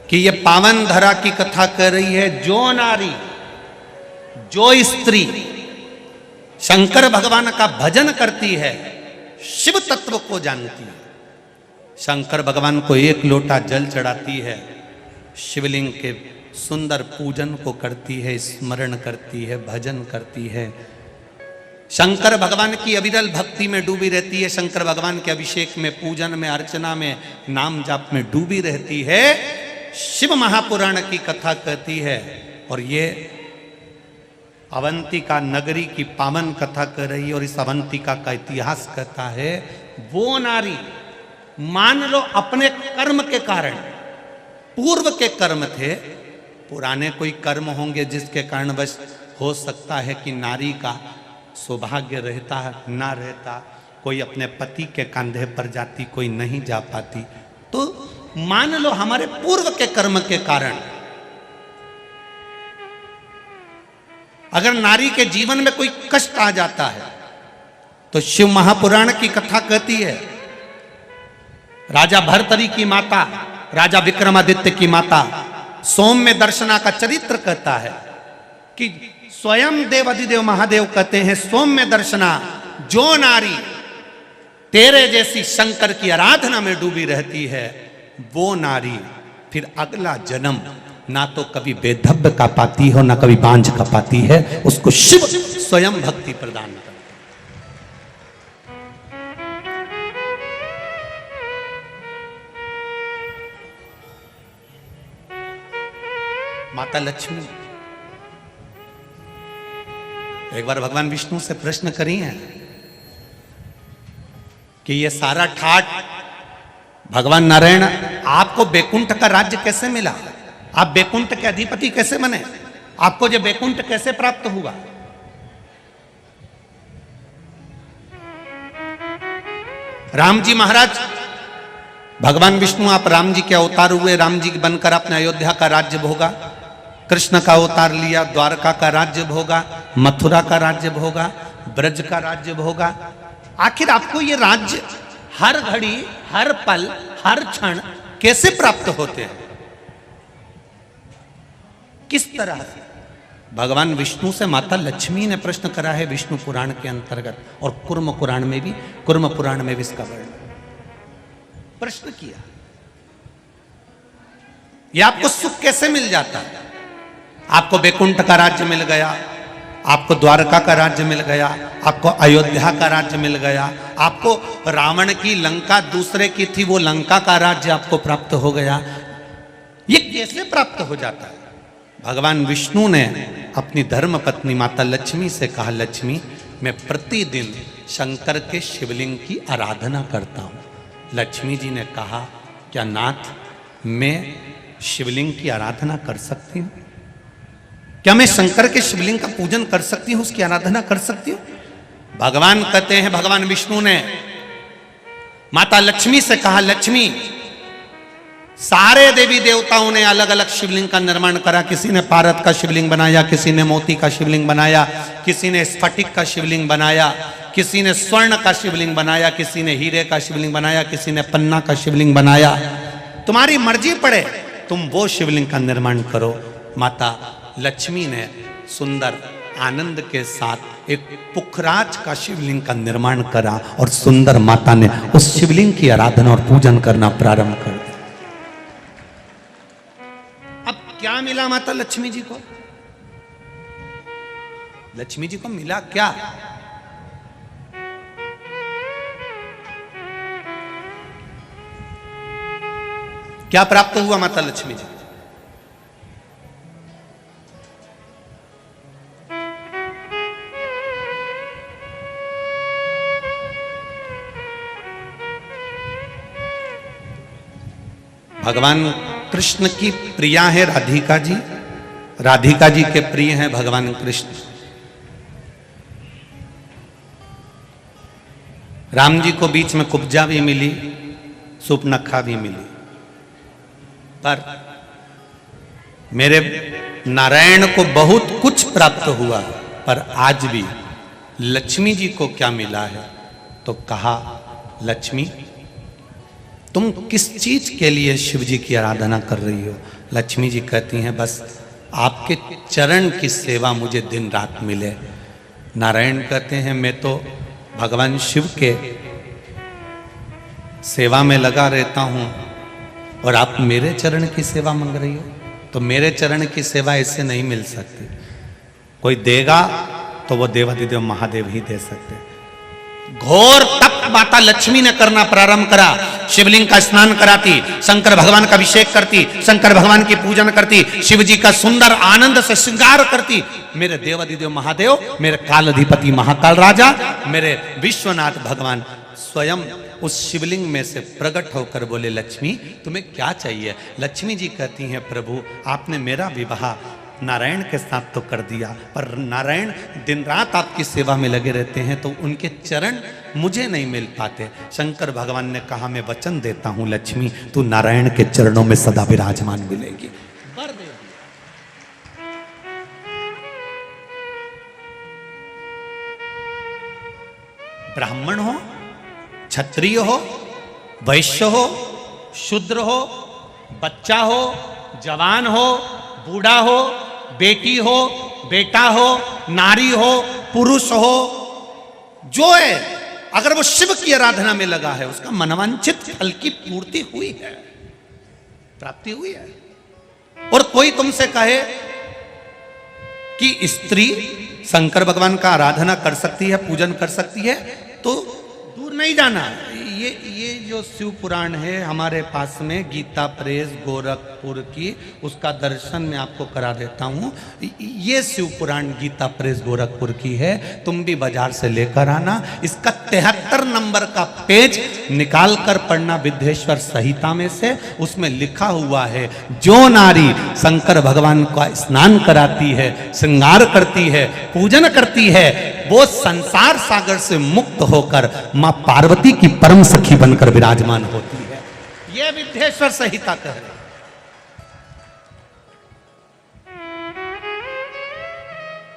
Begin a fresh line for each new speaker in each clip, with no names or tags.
कि ये पावन धरा की कथा कर रही है। जो नारी, जो स्त्री शंकर भगवान का भजन करती है, शिव तत्व को जानती है, शंकर भगवान को एक लोटा जल चढ़ाती है, शिवलिंग के सुंदर पूजन को करती है, स्मरण करती है, भजन करती है, शंकर भगवान की अविरल भक्ति में डूबी रहती है, शंकर भगवान के अभिषेक में, पूजन में, अर्चना में, नाम जाप में डूबी रहती है, शिव महापुराण की कथा कहती है। और ये अवंतिका नगरी की पावन कथा कर रही है। और इस अवंतिका का इतिहास कहता है, वो नारी मान लो अपने कर्म के कारण, पूर्व के कर्म थे, पुराने कोई कर्म होंगे जिसके कारण बस हो सकता है कि नारी का सौभाग्य रहता ना रहता, कोई अपने पति के कंधे पर जाती, कोई नहीं जा पाती। तो मान लो हमारे पूर्व के कर्म के कारण अगर नारी के जीवन में कोई कष्ट आ जाता है तो शिव महापुराण की कथा कहती है, राजा भर्तरी की माता, राजा विक्रमादित्य की माता सौम्य दर्शना का चरित्र कहता है कि स्वयं देवाधिदेव महादेव कहते हैं, सौम्य दर्शना, जो नारी तेरे जैसी शंकर की आराधना में डूबी रहती है, वो नारी फिर अगला जन्म ना तो कभी बेधब्ब का पाती हो, ना कभी बांझ का पाती है, उसको शिव स्वयं भक्ति प्रदान करता है। माता लक्ष्मी एक बार भगवान विष्णु से प्रश्न करी है कि ये सारा ठाट भगवान नारायण, आपको बैकुंठ का राज्य कैसे मिला? आप बैकुंठ के अधिपति कैसे बने? आपको ये बैकुंठ कैसे प्राप्त हुआ? राम जी महाराज, भगवान विष्णु आप राम जी के अवतार हुए, राम जी बनकर आपने अयोध्या का राज्य भोगा, कृष्ण का अवतार लिया, द्वारका का राज्य भोगा, मथुरा का राज्य भोगा, ब्रज का राज्य भोगा। आखिर आपको ये राज्य हर घड़ी, हर पल, हर क्षण कैसे प्राप्त होते हैं? किस तरह से? भगवान विष्णु से माता लक्ष्मी ने प्रश्न करा है विष्णु पुराण के अंतर्गत, और कुर्म पुराण में भी, कुर्म पुराण में भी इसका वर्णन प्रश्न किया, ये आपको सुख कैसे मिल जाता है? आपको बैकुंठ का राज्य मिल गया, आपको द्वारका का राज्य मिल गया, आपको अयोध्या का राज्य मिल गया, आपको रावण की लंका दूसरे की थी वो लंका का राज्य आपको प्राप्त हो गया, ये कैसे प्राप्त हो जाता है? भगवान विष्णु ने अपनी धर्म पत्नी माता लक्ष्मी से कहा, लक्ष्मी मैं प्रतिदिन शंकर के शिवलिंग की आराधना करता हूँ। लक्ष्मी जी ने कहा, क्या नाथ मैं शिवलिंग की आराधना कर सकती हूँ? क्या मैं शंकर के शिवलिंग का पूजन कर सकती हूँ, उसकी आराधना कर सकती हूँ? भगवान कहते हैं, भगवान विष्णु ने माता लक्ष्मी से कहा, लक्ष्मी सारे देवी देवताओं ने अलग अलग शिवलिंग का निर्माण करा, किसी ने पारद का शिवलिंग बनाया, किसी ने मोती का शिवलिंग बनाया, किसी ने स्फटिक का शिवलिंग बनाया, किसी ने स्वर्ण का शिवलिंग बनाया, किसी ने हीरे का शिवलिंग बनाया, किसी ने पन्ना का शिवलिंग बनाया, तुम्हारी मर्जी पड़े तुम वो शिवलिंग का निर्माण करो। माता लक्ष्मी ने सुंदर आनंद के साथ एक पुखराज का शिवलिंग का निर्माण करा और सुंदर माता ने उस शिवलिंग की आराधना और पूजन करना प्रारंभ कर दिया। अब क्या मिला माता लक्ष्मी जी को? लक्ष्मी जी को मिला क्या? क्या प्राप्त हुआ माता लक्ष्मी जी? भगवान कृष्ण की प्रिया है राधिका जी, राधिका जी के प्रिय हैं भगवान कृष्ण। राम जी को बीच में कुब्जा भी मिली, सुपनखा भी मिली, पर मेरे नारायण को बहुत कुछ प्राप्त हुआ, पर आज भी लक्ष्मी जी को क्या मिला है? तो कहा, लक्ष्मी तुम किस चीज के लिए शिव जी की आराधना कर रही हो? लक्ष्मी जी कहती हैं बस आपके चरण की सेवा मुझे दिन रात मिले। नारायण कहते हैं मैं तो भगवान शिव के सेवा में लगा रहता हूं और आप मेरे चरण की सेवा मांग रही हो, तो मेरे चरण की सेवा इससे नहीं मिल सकती। कोई देगा तो वो देवाधिदेव महादेव ही दे सकते। घोर तप माता लक्ष्मी ने करना प्रारंभ करा। शिवलिंग का स्नान कराती, शंकर भगवान का अभिषेक करती, शंकर भगवान की पूजन करती, शिव जी का सुंदर आनंद से श्रृंगार करती। मेरे देवाधिदेव महादेव, मेरे कालाधिपति महाकाल राजा, मेरे विश्वनाथ भगवान स्वयं उस शिवलिंग में से प्रकट होकर बोले लक्ष्मी तुम्हें क्या चाहिए? लक्ष्मी जी कहती हैं प्रभु आपने मेरा विवाह नारायण के साथ तो कर दिया, पर नारायण दिन रात आपकी सेवा में लगे रहते हैं तो उनके चरण मुझे नहीं मिल पाते। शंकर भगवान ने कहा मैं वचन देता हूं लक्ष्मी तू नारायण के चरणों में सदा विराजमान मिलेगी। ब्राह्मण हो, क्षत्रिय हो, वैश्य हो, शूद्र हो, बच्चा हो, जवान हो, बूढ़ा हो, बेटी हो, बेटा हो, नारी हो, पुरुष हो, जो है अगर वो शिव की आराधना में लगा है उसका मनवांछित फल की पूर्ति हुई है, प्राप्ति हुई है। और कोई तुमसे कहे कि स्त्री शंकर भगवान का आराधना कर सकती है, पूजन कर सकती है, तो दूर नहीं जाना। ये जो शिव पुराण है हमारे पास में गीता प्रेस गोरखपुर की, उसका दर्शन मैं आपको करा देता हूँ। ये शिव पुराण गीता प्रेस गोरखपुर की है, तुम भी बाजार से लेकर आना। इसका 73 नंबर का पेज निकाल कर पढ़ना विद्येश्वर संहिता में से। उसमें लिखा हुआ है जो नारी शंकर भगवान का स्नान कराती है, श्रृंगार करती है, पूजन करती है, वो संसार सागर से मुक्त होकर मां पार्वती की परम सखी बनकर विराजमान होती है। यह विद्येश्वर संहिता कह रहे।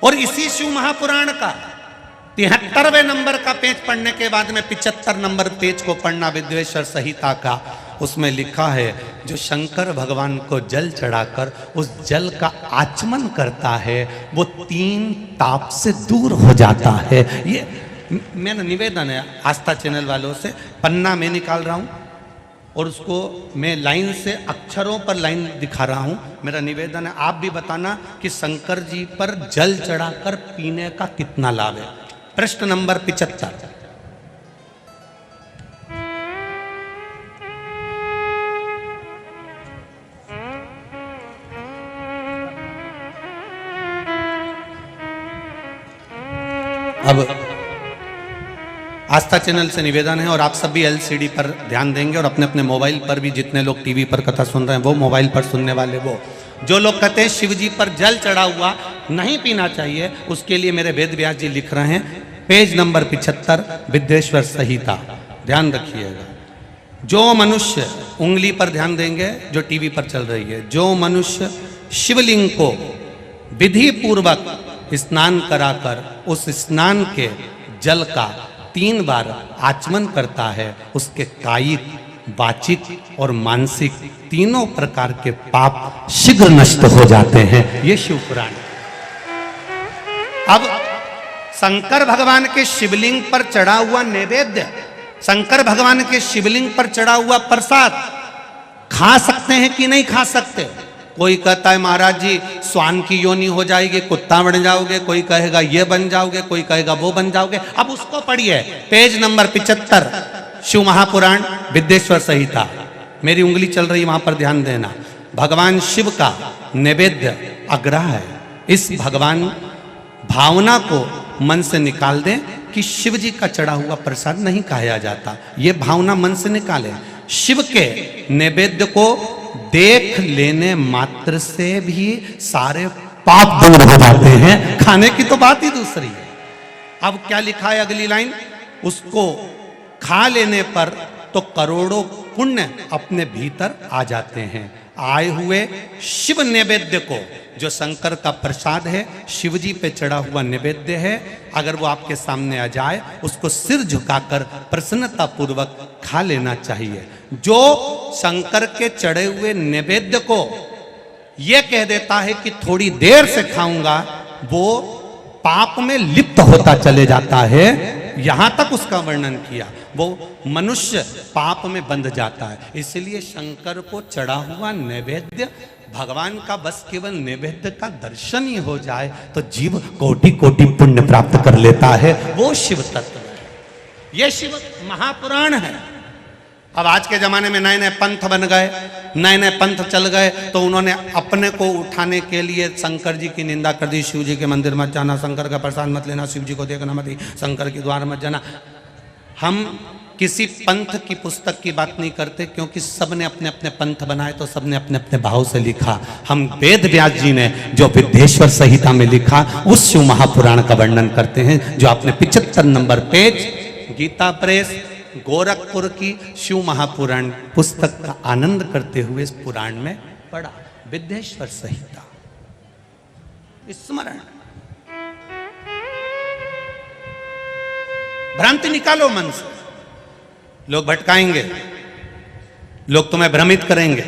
और इसी शिव महापुराण का 73वें नंबर का पेज पढ़ने के बाद में 75 नंबर पेज को पढ़ना विद्येश्वर संहिता का। उसमें लिखा है जो शंकर भगवान को जल चढ़ाकर उस जल का आचमन करता है वो 3 ताप से दूर हो जाता है। ये मेरा निवेदन है आस्था चैनल वालों से। पन्ना मैं निकाल रहा हूं और उसको मैं लाइन से अक्षरों पर लाइन दिखा रहा हूं। मेरा निवेदन है आप भी बताना कि शंकर जी पर जल चढ़ाकर पीने का कितना लाभ है। प्रश्न नंबर 75। अब आस्था चैनल से निवेदन है और आप सब भी एलसीडी पर ध्यान देंगे और अपने अपने मोबाइल पर भी, जितने लोग टीवी पर कथा सुन रहे हैं वो मोबाइल पर सुनने वाले वो, जो लोग कहते हैं शिव जी पर जल चढ़ा हुआ नहीं पीना चाहिए, उसके लिए मेरे वेद व्यास जी लिख रहे हैं पेज नंबर 75 विद्येश्वर संहिता। ध्यान रखिएगा। जो मनुष्य, उंगली पर ध्यान देंगे जो टीवी पर चल रही है, जो मनुष्य शिवलिंग को विधि पूर्वक स्नान कराकर उस स्नान के जल का 3 बार आचमन करता है उसके कायिक, वाचिक और मानसिक तीनों प्रकार के पाप शीघ्र नष्ट हो जाते हैं। ये शिव पुराण। अब शंकर भगवान के शिवलिंग पर चढ़ा हुआ नैवेद्य, शंकर भगवान के शिवलिंग पर चढ़ा हुआ प्रसाद खा सकते हैं कि नहीं खा सकते? कोई कहता है महाराज जी स्वान की योनि हो जाएगी, कुत्ता बन जाओगे, कोई कहेगा ये बन जाओगे, कोई कहेगा वो बन जाओगे। अब उसको पढ़िए पेज नंबर 75 शिव महापुराण विद्येश्वर संहिता। मेरी उंगली चल रही वहां पर ध्यान देना। भगवान शिव का नैवेद्य अग्रह है। इस भगवान भावना को मन से निकाल दें कि शिव जी का चढ़ा हुआ प्रसाद नहीं खाया जाता। ये भावना मन से निकालें। शिव के नैवेद्य को देख लेने मात्र से भी सारे पाप दूर हो जाते हैं। खाने की तो बात ही दूसरी है। अब क्या लिखा है अगली लाइन, उसको खा लेने पर तो करोड़ों पुण्य अपने भीतर आ जाते हैं। आए हुए शिव नैवेद्य को जो शंकर का प्रसाद है, शिव जी पे चढ़ा हुआ नैवेद्य है, अगर वो आपके सामने आ जाए उसको सिर झुकाकर प्रसन्नता पूर्वक खा लेना चाहिए। जो शंकर के चढ़े हुए नैवेद्य को ये कह देता है कि थोड़ी देर से खाऊंगा, वो पाप में लिप्त होता चले जाता है। यहां तक उसका वर्णन किया, वो मनुष्य पाप में बंध जाता है। इसलिए शंकर को चढ़ा हुआ नैवेद्य, भगवान का बस केवल नैवेद्य का दर्शन ही हो जाए तो जीव कोटि कोटि पुण्य प्राप्त कर लेता है। वो शिव तत्व है, ये शिव महापुराण है। अब आज के जमाने में नए नए पंथ बन गए, नए नए पंथ चल गए, तो उन्होंने अपने को उठाने के लिए शंकर जी की निंदा कर दी। शिव जी के मंदिर मत जाना, शंकर का प्रसाद मत लेना, शिव जी को देखना मत, शंकर के द्वार मत जाना। हम किसी पंथ की पुस्तक की बात नहीं करते, क्योंकि सबने अपने अपने पंथ बनाए तो सबने अपने अपने भाव से लिखा। हम वेद व्यास जी ने जो विद्येश्वर संहिता में लिखा उस शिव महापुराण का वर्णन करते हैं, जो आपने 75 नंबर पेज गीता प्रेस गोरखपुर की शिव महापुराण पुस्तक का आनंद करते हुए इस पुराण में पढ़ा। विद्येश्वर संहिता स्मरण, भ्रांति निकालो मन से। लोग भटकाएंगे, लोग तुम्हें भ्रमित करेंगे,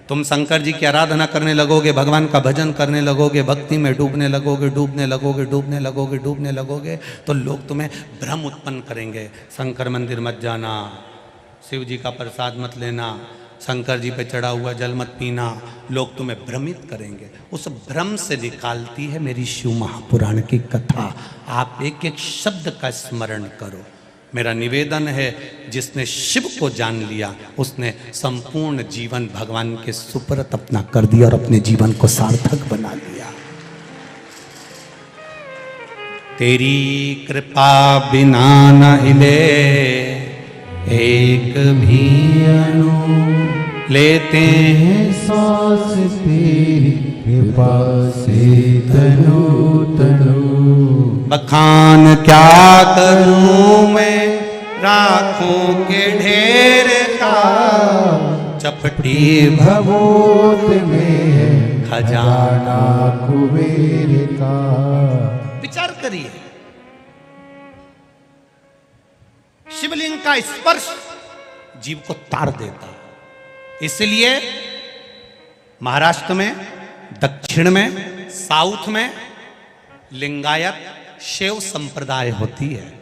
तुम शंकर जी की आराधना करने लगोगे, भगवान का भजन करने लगोगे, भक्ति में डूबने लगोगे, डूबने लगोगे, डूबने लगोगे, डूबने लगोगे, तो लोग तुम्हें भ्रम उत्पन्न करेंगे। शंकर मंदिर मत जाना, शिव जी का प्रसाद मत लेना, शंकर जी पे चढ़ा हुआ जल मत पीना, लोग तुम्हें भ्रमित करेंगे। उस भ्रम से निकालती है मेरी शिव महापुराण की कथा। आप एक एक शब्द का स्मरण करो। मेरा निवेदन है, जिसने शिव को जान लिया उसने संपूर्ण जीवन भगवान के सुपुर्द अपना कर दिया और अपने जीवन को सार्थक बना लिया। तेरी कृपा बिना न हिले एक भी अणु, लेते हैं
सांस तेरी कृपा से तनु तनु।
बखान क्या करूं मैं राखों के ढेर का, चपटी
भभूत में है
खजाना
कुबेर का।
विचार करिए, शिवलिंग का स्पर्श जीव को तार देता। इसलिए महाराष्ट्र में, दक्षिण में, साउथ में लिंगायत शिव संप्रदाय होती है।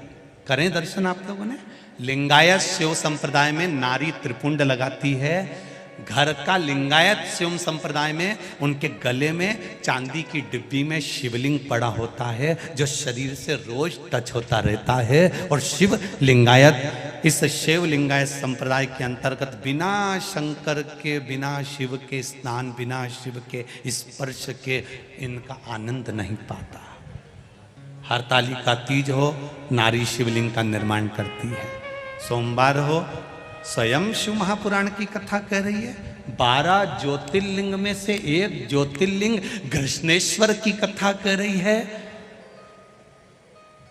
करें दर्शन आप लोगों ने। लिंगायत शिव संप्रदाय में नारी त्रिपुंड लगाती है। घर का लिंगायत शिव संप्रदाय में उनके गले में चांदी की डिब्बी में शिवलिंग पड़ा होता है, जो शरीर से रोज टच होता रहता है। और शिव लिंगायत, इस शिव लिंगायत संप्रदाय के अंतर्गत बिना शंकर के, बिना शिव के स्नान, बिना शिव के स्पर्श के इनका आनंद नहीं पाता। हरतालिका तीज हो, नारी शिवलिंग का निर्माण करती है। सोमवार हो, स्वयं शिव महापुराण की कथा कह रही है। 12 ज्योतिर्लिंग में से एक ज्योतिर्लिंग घृष्णेश्वर की कथा कह रही है।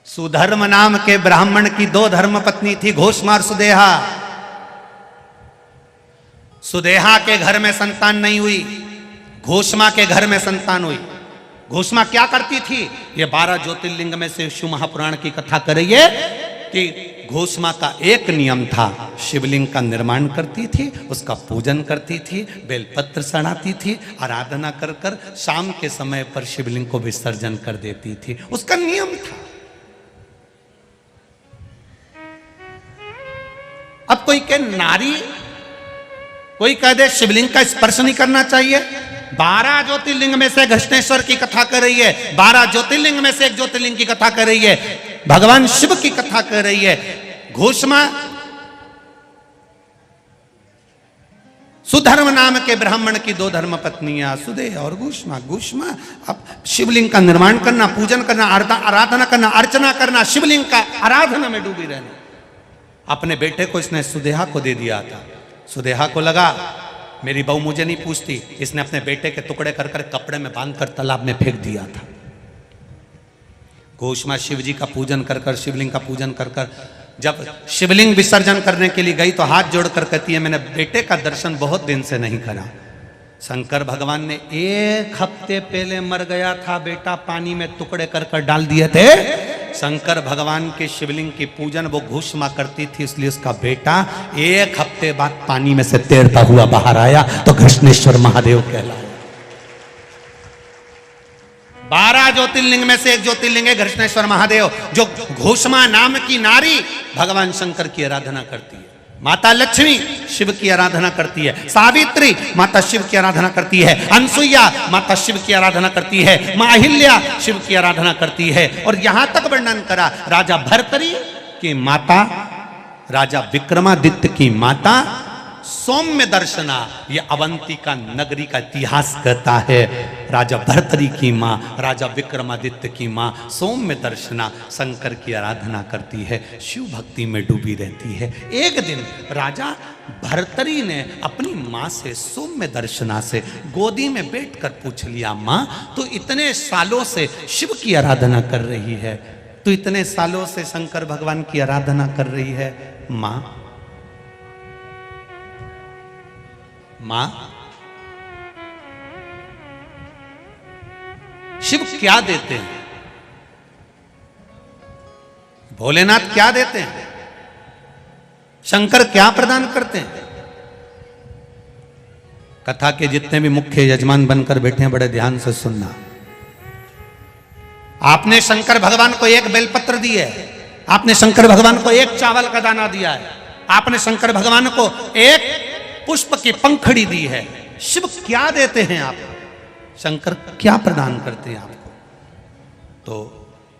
सुधर्म नाम के ब्राह्मण की 2 धर्म पत्नी थी, घोषमा और सुदेहा। सुदेहा के घर में संतान नहीं हुई, घोषमा के घर में संतान हुई। घोषमा क्या करती थी? ये 12 ज्योतिर्लिंग में से शिव महापुराण की कथा कर रही है कि घोषमा का एक नियम था, शिवलिंग का निर्माण करती थी, उसका पूजन करती थी, बेलपत्र चढ़ाती थी, आराधना कर कर शाम के समय पर शिवलिंग को विसर्जन कर देती थी। उसका नियम था। अब कोई कहे नारी, कोई कह दे शिवलिंग का स्पर्श नहीं करना चाहिए। 12 ज्योतिर्लिंग में से घृष्णेश्वर की कथा कर रही है, 12 ज्योतिर्लिंग में से एक ज्योतिर्लिंग की कथा कर रही है, भगवान शिव की कथा कर रही है। घोषमा सुधर्म नाम के ब्राह्मण की 2 धर्म पत्नियां, सुदेह और घोषमा। घोषमा अब शिवलिंग का निर्माण करना, पूजन करना, आराधना करना, अर्चना करना, शिवलिंग का आराधना में डूबी रहना। अपने बेटे को इसने सुदेहा को दे दिया था। सुदेहा को लगा मेरी बहू मुझे नहीं पूछती, इसने अपने बेटे के टुकड़े कर कर कपड़े में बांधकर तालाब में फेंक दिया था। घोषमा शिव जी का पूजन कर कर, शिवलिंग का पूजन कर कर जब शिवलिंग विसर्जन करने के लिए गई तो हाथ जोड़कर कहती है, मैंने बेटे का दर्शन बहुत दिन से नहीं करा। शंकर भगवान ने 1 हफ्ते पहले मर गया था बेटा, पानी में टुकड़े कर कर डाल दिए थे। शंकर भगवान के शिवलिंग की पूजन वो घुषमा करती थी, इसलिए उसका बेटा 1 हफ्ते बाद पानी में से तैरता हुआ बाहर आया तो कृष्णेश्वर महादेव कहलाया। 12 ज्योतिर्लिंग में से एक ज्योतिर्लिंग है कृष्णेश्वर महादेव, जो घोषमा नाम की नारी भगवान शंकर की आराधना करती है। माता लक्ष्मी शिव की आराधना करती है, सावित्री माता शिव की आराधना करती है, अनसुईया माता शिव की आराधना करती है, मां अहिल्या शिव की आराधना करती है। और यहां तक वर्णन करा राजा भर्तरी की माता, राजा विक्रमादित्य की माता सौम्य दर्शना, ये अवंतिका नगरी का इतिहास कहता है। राजा भर्तरी की मां, राजा विक्रमादित्य की मां सौम्य दर्शना शंकर की आराधना करती है, शिव भक्ति में डूबी रहती है। एक दिन राजा भर्तरी ने अपनी मां से, सौम्य दर्शना से गोदी में बैठकर पूछ लिया, मां तो इतने सालों से शिव की आराधना कर रही है, तो इतने सालों से शंकर भगवान की आराधना कर रही है, मां मां शिव क्या देते हैं, भोलेनाथ क्या देते हैं, शंकर क्या प्रदान करते हैं? कथा के जितने भी मुख्य यजमान बनकर बैठे हैं बड़े ध्यान से सुनना। आपने शंकर भगवान को 1 बेलपत्र दी है, आपने शंकर भगवान को 1 चावल का दाना दिया है, आपने शंकर भगवान को 1 पुष्प की पंखड़ी दी है। शिव क्या देते हैं आप, शंकर क्या प्रदान करते हैं आपको? तो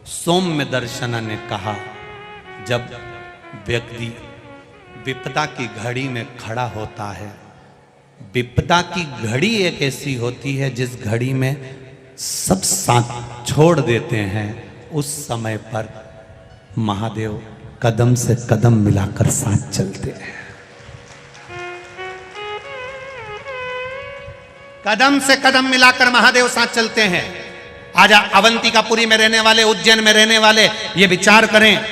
सौम्य दर्शना ने कहा, जब व्यक्ति विपदा की घड़ी में खड़ा होता है, विपदा की घड़ी एक ऐसी होती है जिस घड़ी में सब साथ छोड़ देते हैं, उस समय पर महादेव कदम से कदम मिलाकर साथ चलते हैं। कदम से कदम मिलाकर महादेव साथ चलते हैं। आज अवंतिकापुरी में रहने वाले, उज्जैन में रहने वाले ये विचार करें,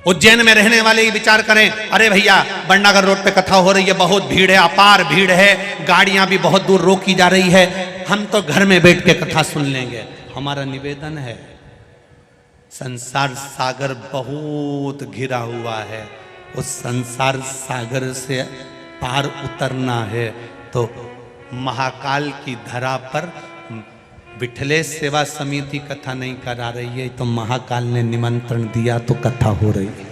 उज्जैन में रहने वाले ये विचार करें, अरे भैया बंडागर रोड पे कथा हो रही है, बहुत भीड़ है, अपार भीड़ है, गाड़ियां भी बहुत दूर रोकी जा रही है, हम तो घर में बैठ के कथा सुन लेंगे। हमारा निवेदन है, संसार सागर बहुत घिरा हुआ है, उस संसार सागर से पार उतरना है तो महाकाल की धरा पर विठलेश सेवा समिति कथा नहीं करा रही है, तो महाकाल ने निमंत्रण दिया तो कथा हो रही है।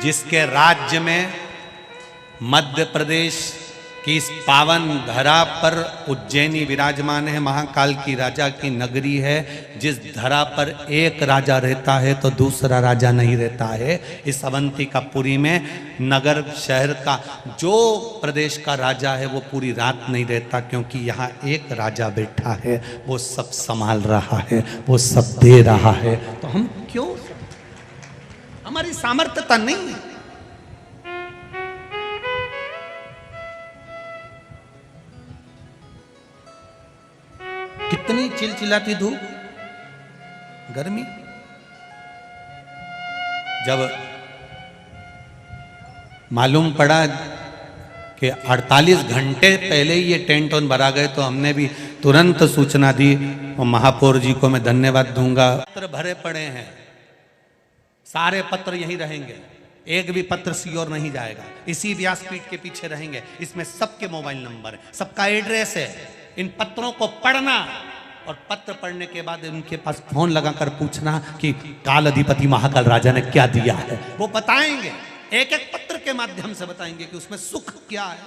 जिसके राज्य में मध्य प्रदेश कि इस पावन धरा पर उज्जैनी विराजमान है, महाकाल की राजा की नगरी है, जिस धरा पर एक राजा रहता है तो दूसरा राजा नहीं रहता है। इस अवंतिकापुरी में नगर शहर का जो प्रदेश का राजा है वो पूरी रात नहीं रहता, क्योंकि यहाँ एक राजा बैठा है, वो सब संभाल रहा है, वो सब दे रहा है। तो हम क्यों, हमारी सामर्थ्यता नहीं है। कितनी चिलचिलाती धूप, गर्मी, जब मालूम पड़ा कि 48 घंटे पहले ही ये टेंट ऑन भरा गए तो हमने भी तुरंत सूचना दी, और महापौर जी को मैं धन्यवाद दूंगा। पत्र भरे पड़े हैं, सारे पत्र यहीं रहेंगे, एक भी पत्र सियोर नहीं जाएगा, इसी व्यासपीठ के पीछे रहेंगे। इसमें सबके मोबाइल नंबर है, सबका एड्रेस है। इन पत्रों को पढ़ना और पत्र पढ़ने के बाद उनके पास फोन लगाकर पूछना कि काल अधिपति महाकाल राजा ने क्या दिया है, वो बताएंगे, एक एक पत्र के माध्यम से बताएंगे कि उसमें सुख क्या है।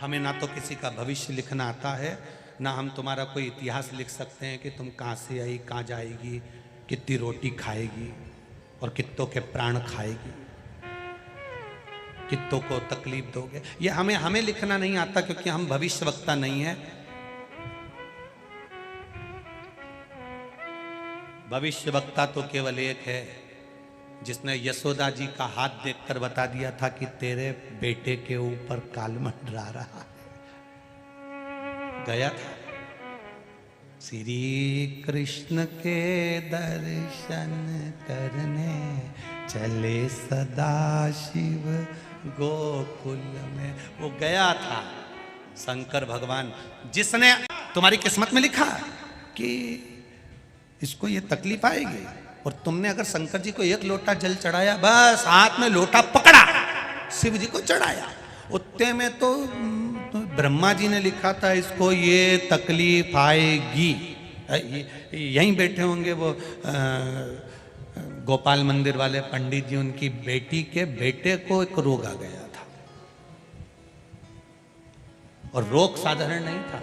हमें ना तो किसी का भविष्य लिखना आता है, ना हम तुम्हारा कोई इतिहास लिख सकते हैं कि तुम कहां से आई, कहां जाएगी, कितनी रोटी खाएगी और कितों के प्राण खाएगी, कितों को तकलीफ दोगे। ये हमें लिखना नहीं आता, क्योंकि हम भविष्यवक्ता नहीं है। भविष्यवक्ता तो केवल एक है, जिसने यशोदा जी का हाथ देखकर बता दिया था कि तेरे बेटे के ऊपर काल मंडरा रहा है। गया था, श्री कृष्ण के दर्शन करने चले सदा शिव गोकुल में। वो गया था शंकर भगवान, जिसने तुम्हारी किस्मत में लिखा कि इसको ये तकलीफ आएगी, और तुमने अगर शंकर जी को एक लोटा जल चढ़ाया, बस हाथ में लोटा पकड़ा, शिव जी को चढ़ाया, उतने में तो ब्रह्मा जी ने लिखा था इसको ये तकलीफ आएगी। यहीं बैठे होंगे वो गोपाल मंदिर वाले पंडित जी, उनकी बेटी के बेटे को एक रोग आ गया था, और रोग साधारण नहीं था,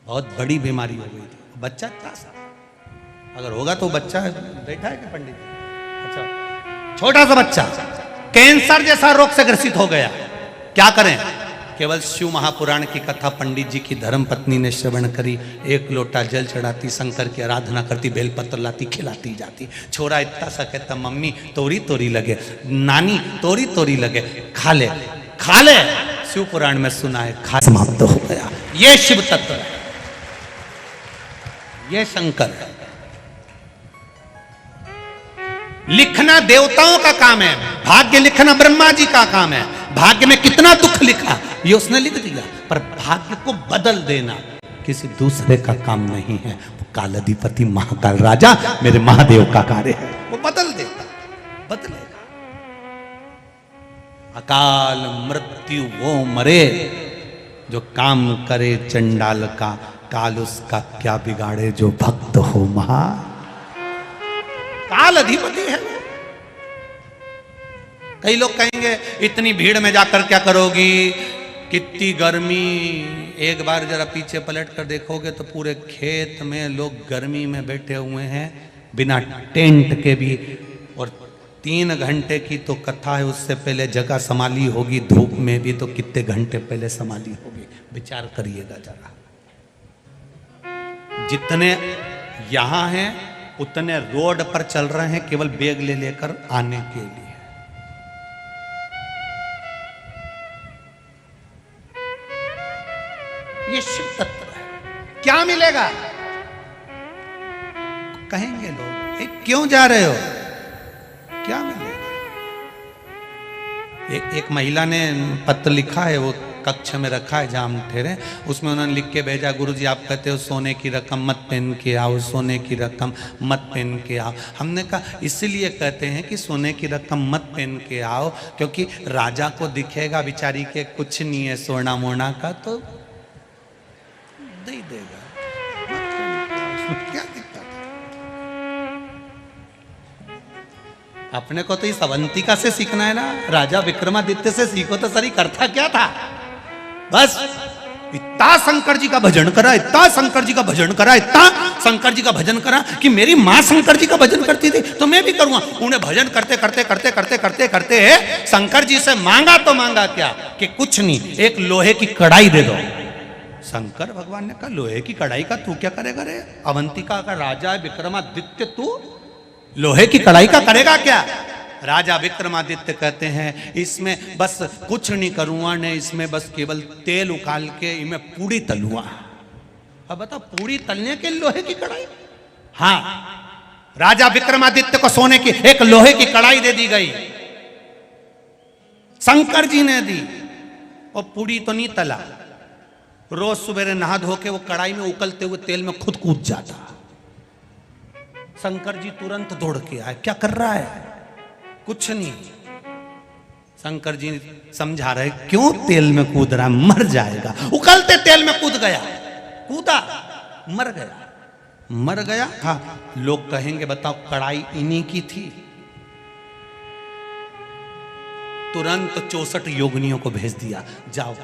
बहुत बड़ी बीमारी हो गई थी। बच्चा था सा, अगर होगा तो बच्चा बैठा है कि पंडित जी, अच्छा छोटा सा बच्चा कैंसर जैसा रोग से ग्रसित हो गया। क्या करें? केवल शिव महापुराण की कथा पंडित जी की धर्म पत्नी ने श्रवण करी, एक लोटा जल चढ़ाती, शंकर की आराधना करती, बेलपत्र लाती, खिलाती जाती। छोरा इतना सा कहता, मम्मी तोरी तोरी लगे, नानी तोरी तोरी लगे, खा ले खा ले। शिव पुराण में सुना है, खा समाप्त हो गया। ये शिव तत्व है, ये शंकर है। लिखना देवताओं का काम है, भाग्य लिखना ब्रह्मा जी का काम है। भाग्य में कितना दुख लिखा ये उसने लिख दिया, पर भाग्य को बदल देना किसी दूसरे का काम नहीं है। वो कालाधिपति महाकाल राजा मेरे महादेव का कार्य है, वो बदल देता, बदलेगा। अकाल मृत्यु वो मरे जो काम करे चंडाल का, काल उसका क्या बिगाड़े जो भक्त हो महा। काल अधिपति है वो। कई लोग कहेंगे इतनी भीड़ में जाकर क्या करोगी, कितनी गर्मी। एक बार जरा पीछे पलट कर देखोगे तो पूरे खेत में लोग गर्मी में बैठे हुए हैं, बिना टेंट के भी। और 3 घंटे की तो कथा है, उससे पहले जगह संभाली होगी धूप में भी, तो कितने घंटे पहले संभाली होगी, विचार करिएगा जरा। जितने यहां हैं उतने रोड पर चल रहे हैं केवल बैग ले लेकर आने के लिए। ये शिव तत्व है। क्या मिलेगा? कहेंगे लोग क्यों जा रहे हो, क्या मिलेगा? एक महिला ने पत्र लिखा है, वो कक्ष में रखा है जहां हम ठहरे, उसमें उन्होंने लिख के भेजा, गुरुजी आप कहते हो सोने की रकम मत पहन के आओ, सोने की रकम मत पहन के आओ। हमने कहा इसलिए कहते हैं कि सोने की रकम मत पहन के आओ क्योंकि राजा को दिखेगा बिचारी के कुछ नहीं है सोना मोना का, तो दे देगा, क्या दिक्कत है? अपने को तो इस अवंतिका से सीखना है ना, राजा विक्रमादित्य से सीखो तो सही। करता क्या था? बस इतना शंकर जी का भजन करा, इतना शंकर जी का भजन करा, इतना शंकर जी का भजन करा कि मेरी मां शंकर जी का भजन करती थी तो मैं भी करूंगा। उन्हें भजन करते करते करते करते करते करते शंकर जी से मांगा तो मांगा क्या कि कुछ नहीं, एक लोहे की कढ़ाई दे दो। शंकर भगवान ने कहा लोहे की कढ़ाई का तू क्या करेगा रे? अवंतिका का राजा है विक्रमादित्य, तू लोहे की कढ़ाई का करेगा क्या? राजा विक्रमादित्य कहते हैं इसमें बस कुछ नहीं करूंगा ने, इसमें बस केवल तेल उकाल के इनमें पूड़ी तलूंगा। अब बता, पूड़ी तलने के लोहे की कढ़ाई? हाँ, राजा विक्रमादित्य को सोने की एक लोहे की कढ़ाई दे दी गई, शंकर जी ने दी, और पूड़ी तो नहीं तला। रोज सुबह नहा धो के वो कढ़ाई में उकलते हुए तेल में खुद कूद जाता। शंकर जी तुरंत दौड़ के आए, क्या कर रहा है? कुछ नहीं। शंकर जी समझा रहे क्यों तेल में कूद रहा, मर जाएगा। उकलते तेल में कूद गया, कूदा, मर गया। मर गया, हाँ। लोग कहेंगे बताओ कढ़ाई इन्हीं की थी। तुरंत 64 योगिनियों को भेज दिया, जाओ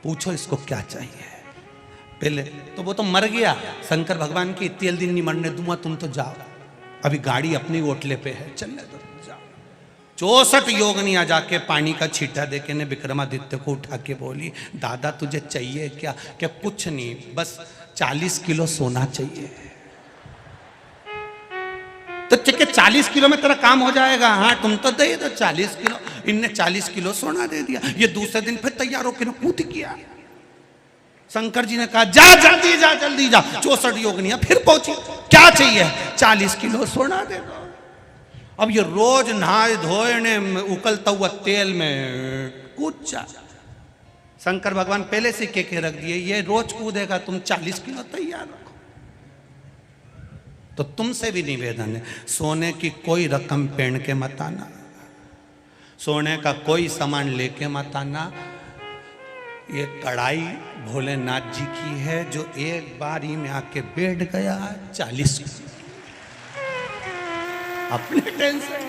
पूछो इसको क्या चाहिए। पहले तो वो तो मर गया, शंकर भगवान की तेल दिन नहीं मरने दूंगा, तुम तो जाओ, अभी गाड़ी अपनी ओटले पे है, चलने दो, जाओ। 64 योगिनियां जाके पानी का छींटा देके ने विक्रमादित्य को उठा के बोली, दादा तुझे चाहिए क्या? क्या कुछ नहीं, बस 40 किलो सोना चाहिए। तो चके 40 किलो में तेरा काम हो जाएगा। हाँ तुम तो दे दो 40 किलो। इनने 40 किलो सोना दे दिया। ये दूसरे दिन फिर तैयार होकर कूद किया। शंकर जी ने कहा जा जल्दी जा 64 योगिनियां फिर पहुंची। क्या चाहिए? 40 किलो सोना दे दो। अब ये रोज नहाए धोए ने उकलता हुआ तेल में कूद। शंकर भगवान पहले से के रख दिए, ये रोज कूदेगा, तुम 40 किलो तैयार रखो। तो तुमसे भी निवेदन है, सोने की कोई रकम पहन के मत आना, सोने का कोई सामान लेके मत आना। ये कढ़ाई भोलेनाथ जी की है, जो एक बार ही में आके बैठ गया 40 अपने टेंशन।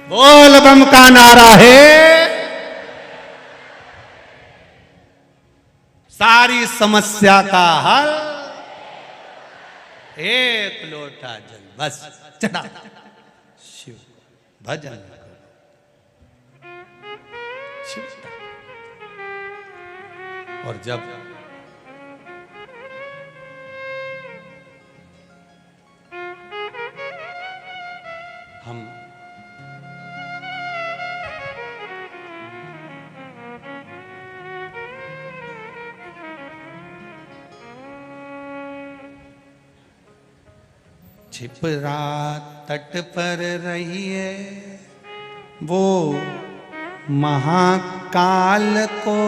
बोल बम का नारा है, सारी समस्या का हल एक लोटा जल बस चढ़ा शिव भजन शिव। और जब हम छिपरा तट पर रहिए वो महाकाल को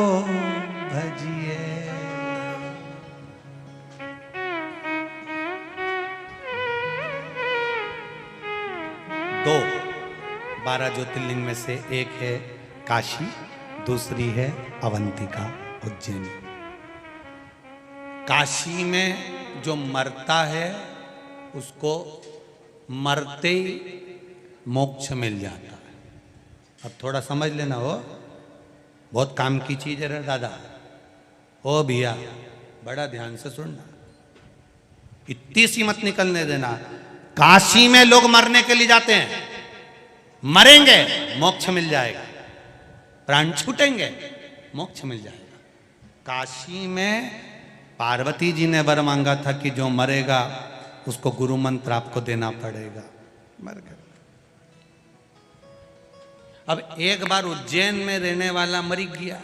भजिए। दो 12 ज्योतिर्लिंग में से एक है काशी, दूसरी है अवंतिका उज्जैन। काशी में जो मरता है उसको मरते ही मोक्ष मिल जाता है। अब थोड़ा समझ लेना, हो बहुत काम की चीज है रे दादा। ओ भैया बड़ा ध्यान से सुनना, इतनी सी मत निकलने देना। काशी में लोग मरने के लिए जाते हैं, मरेंगे मोक्ष मिल जाएगा, प्राण छूटेंगे मोक्ष मिल जाएगा। काशी में पार्वती जी ने वर मांगा था कि जो मरेगा उसको गुरु मंत्र आपको देना पड़ेगा, मर गया। अब एक बार उज्जैन में रहने वाला मर गया,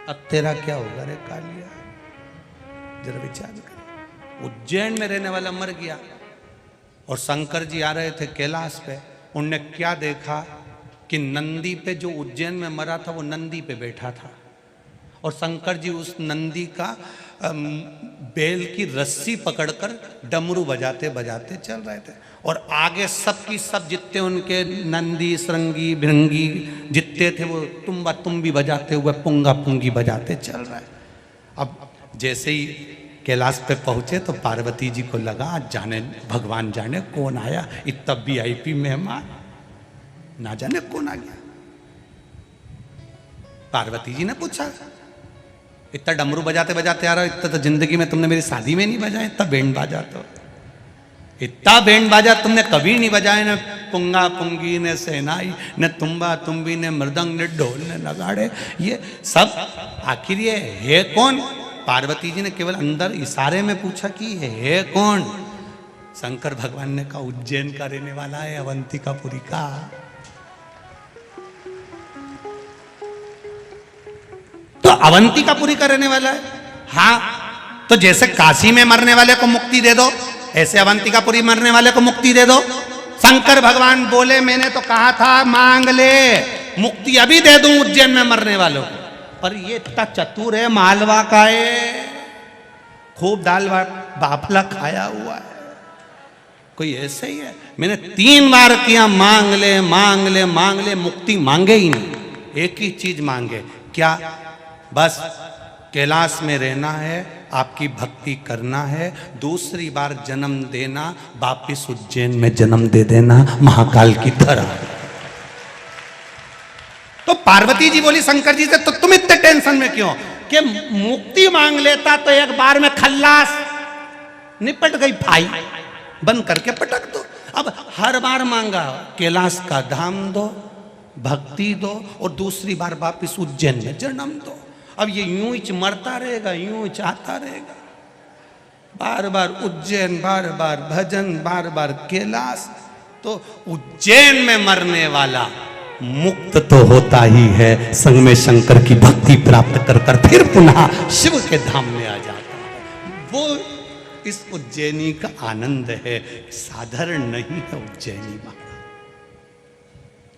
अब तेरा क्या होगा रे कालिया, जरा विचार कर। उज्जैन में रहने वाला मर गया और शंकर जी आ रहे थे कैलाश पे। उनने क्या देखा कि नंदी पे, जो उज्जैन में मरा था वो नंदी पे बैठा था और शंकर जी उस नंदी का बेल की रस्सी पकड़कर डमरू बजाते बजाते चल रहे थे और आगे सबकी सब जितने उनके नंदी श्रृंगी भृंगी जितने थे वो तुम्बा तुम्बी बजाते हुए पुंगा पुंगी बजाते चल रहे। अब जैसे ही कैलाश पे पहुंचे तो पार्वती जी को लगा जाने भगवान जाने कौन आया, इतना VIP मेहमान, ना जाने कौन आ गया। पार्वती जी ने पूछा, इतना डमरू बजाते बजाते आ रहा हो, इतना तो जिंदगी में तुमने मेरी शादी में नहीं बजाया, इतना बैंड बाजा, तो इतना बैंड बाजा तुमने कभी नहीं बजाया, न पुंगा पुंगी ने सहनाई न तुम्बा तुम्बी ने मृदंग ने ढोल ने नगाड़े, ये सब आखिर ये है कौन? पार्वती जी ने केवल अंदर इशारे में पूछा कि है कौन? शंकर भगवान ने कहा उज्जैन का रहने वाला है, अवंतिकापुरी का। तो अवंतिकापुरी का रहने वाला है। हाँ, तो जैसे काशी में मरने वाले को मुक्ति दे दो, ऐसे अवंतिकापुरी मरने वाले को मुक्ति दे दो। शंकर भगवान बोले मैंने तो कहा था मांग ले, मुक्ति अभी दे दूं उज्जैन में मरने वालों को, पर ये इतना चतुर है, मालवा का है, खूब दाल बाफला खाया हुआ है, कोई ऐसे ही है। मैंने 3 बार किया मांग ले मांग ले मांग ले, मुक्ति मांगे ही नहीं, एक ही चीज मांगे, क्या? बस कैलाश में रहना है, आपकी भक्ति करना है, दूसरी बार जन्म देना, वापिस उज्जैन में जन्म दे देना महाकाल की तरह। तो पार्वती जी बोली शंकर जी से, तो तुम इतने टेंशन में क्यों? कि मुक्ति मांग लेता तो एक बार में खल्लास, निपट गई फाई, बंद करके पटक दो। अब हर बार मांगा कैलाश का धाम दो, भक्ति दो, और दूसरी बार वापिस उज्जैन में जन्म दो। अब ये यूं ही मरता रहेगा, यूं ही चाहता रहेगा, बार बार उज्जैन, बार बार भजन, बार बार कैलाश। तो उज्जैन में मरने वाला मुक्त तो होता ही है, संग में शंकर की भक्ति प्राप्त कर कर फिर पुनः शिव के धाम में आ जाता है। वो इस उज्जैनी का आनंद है, साधारण नहीं है उज्जैनी महाराज।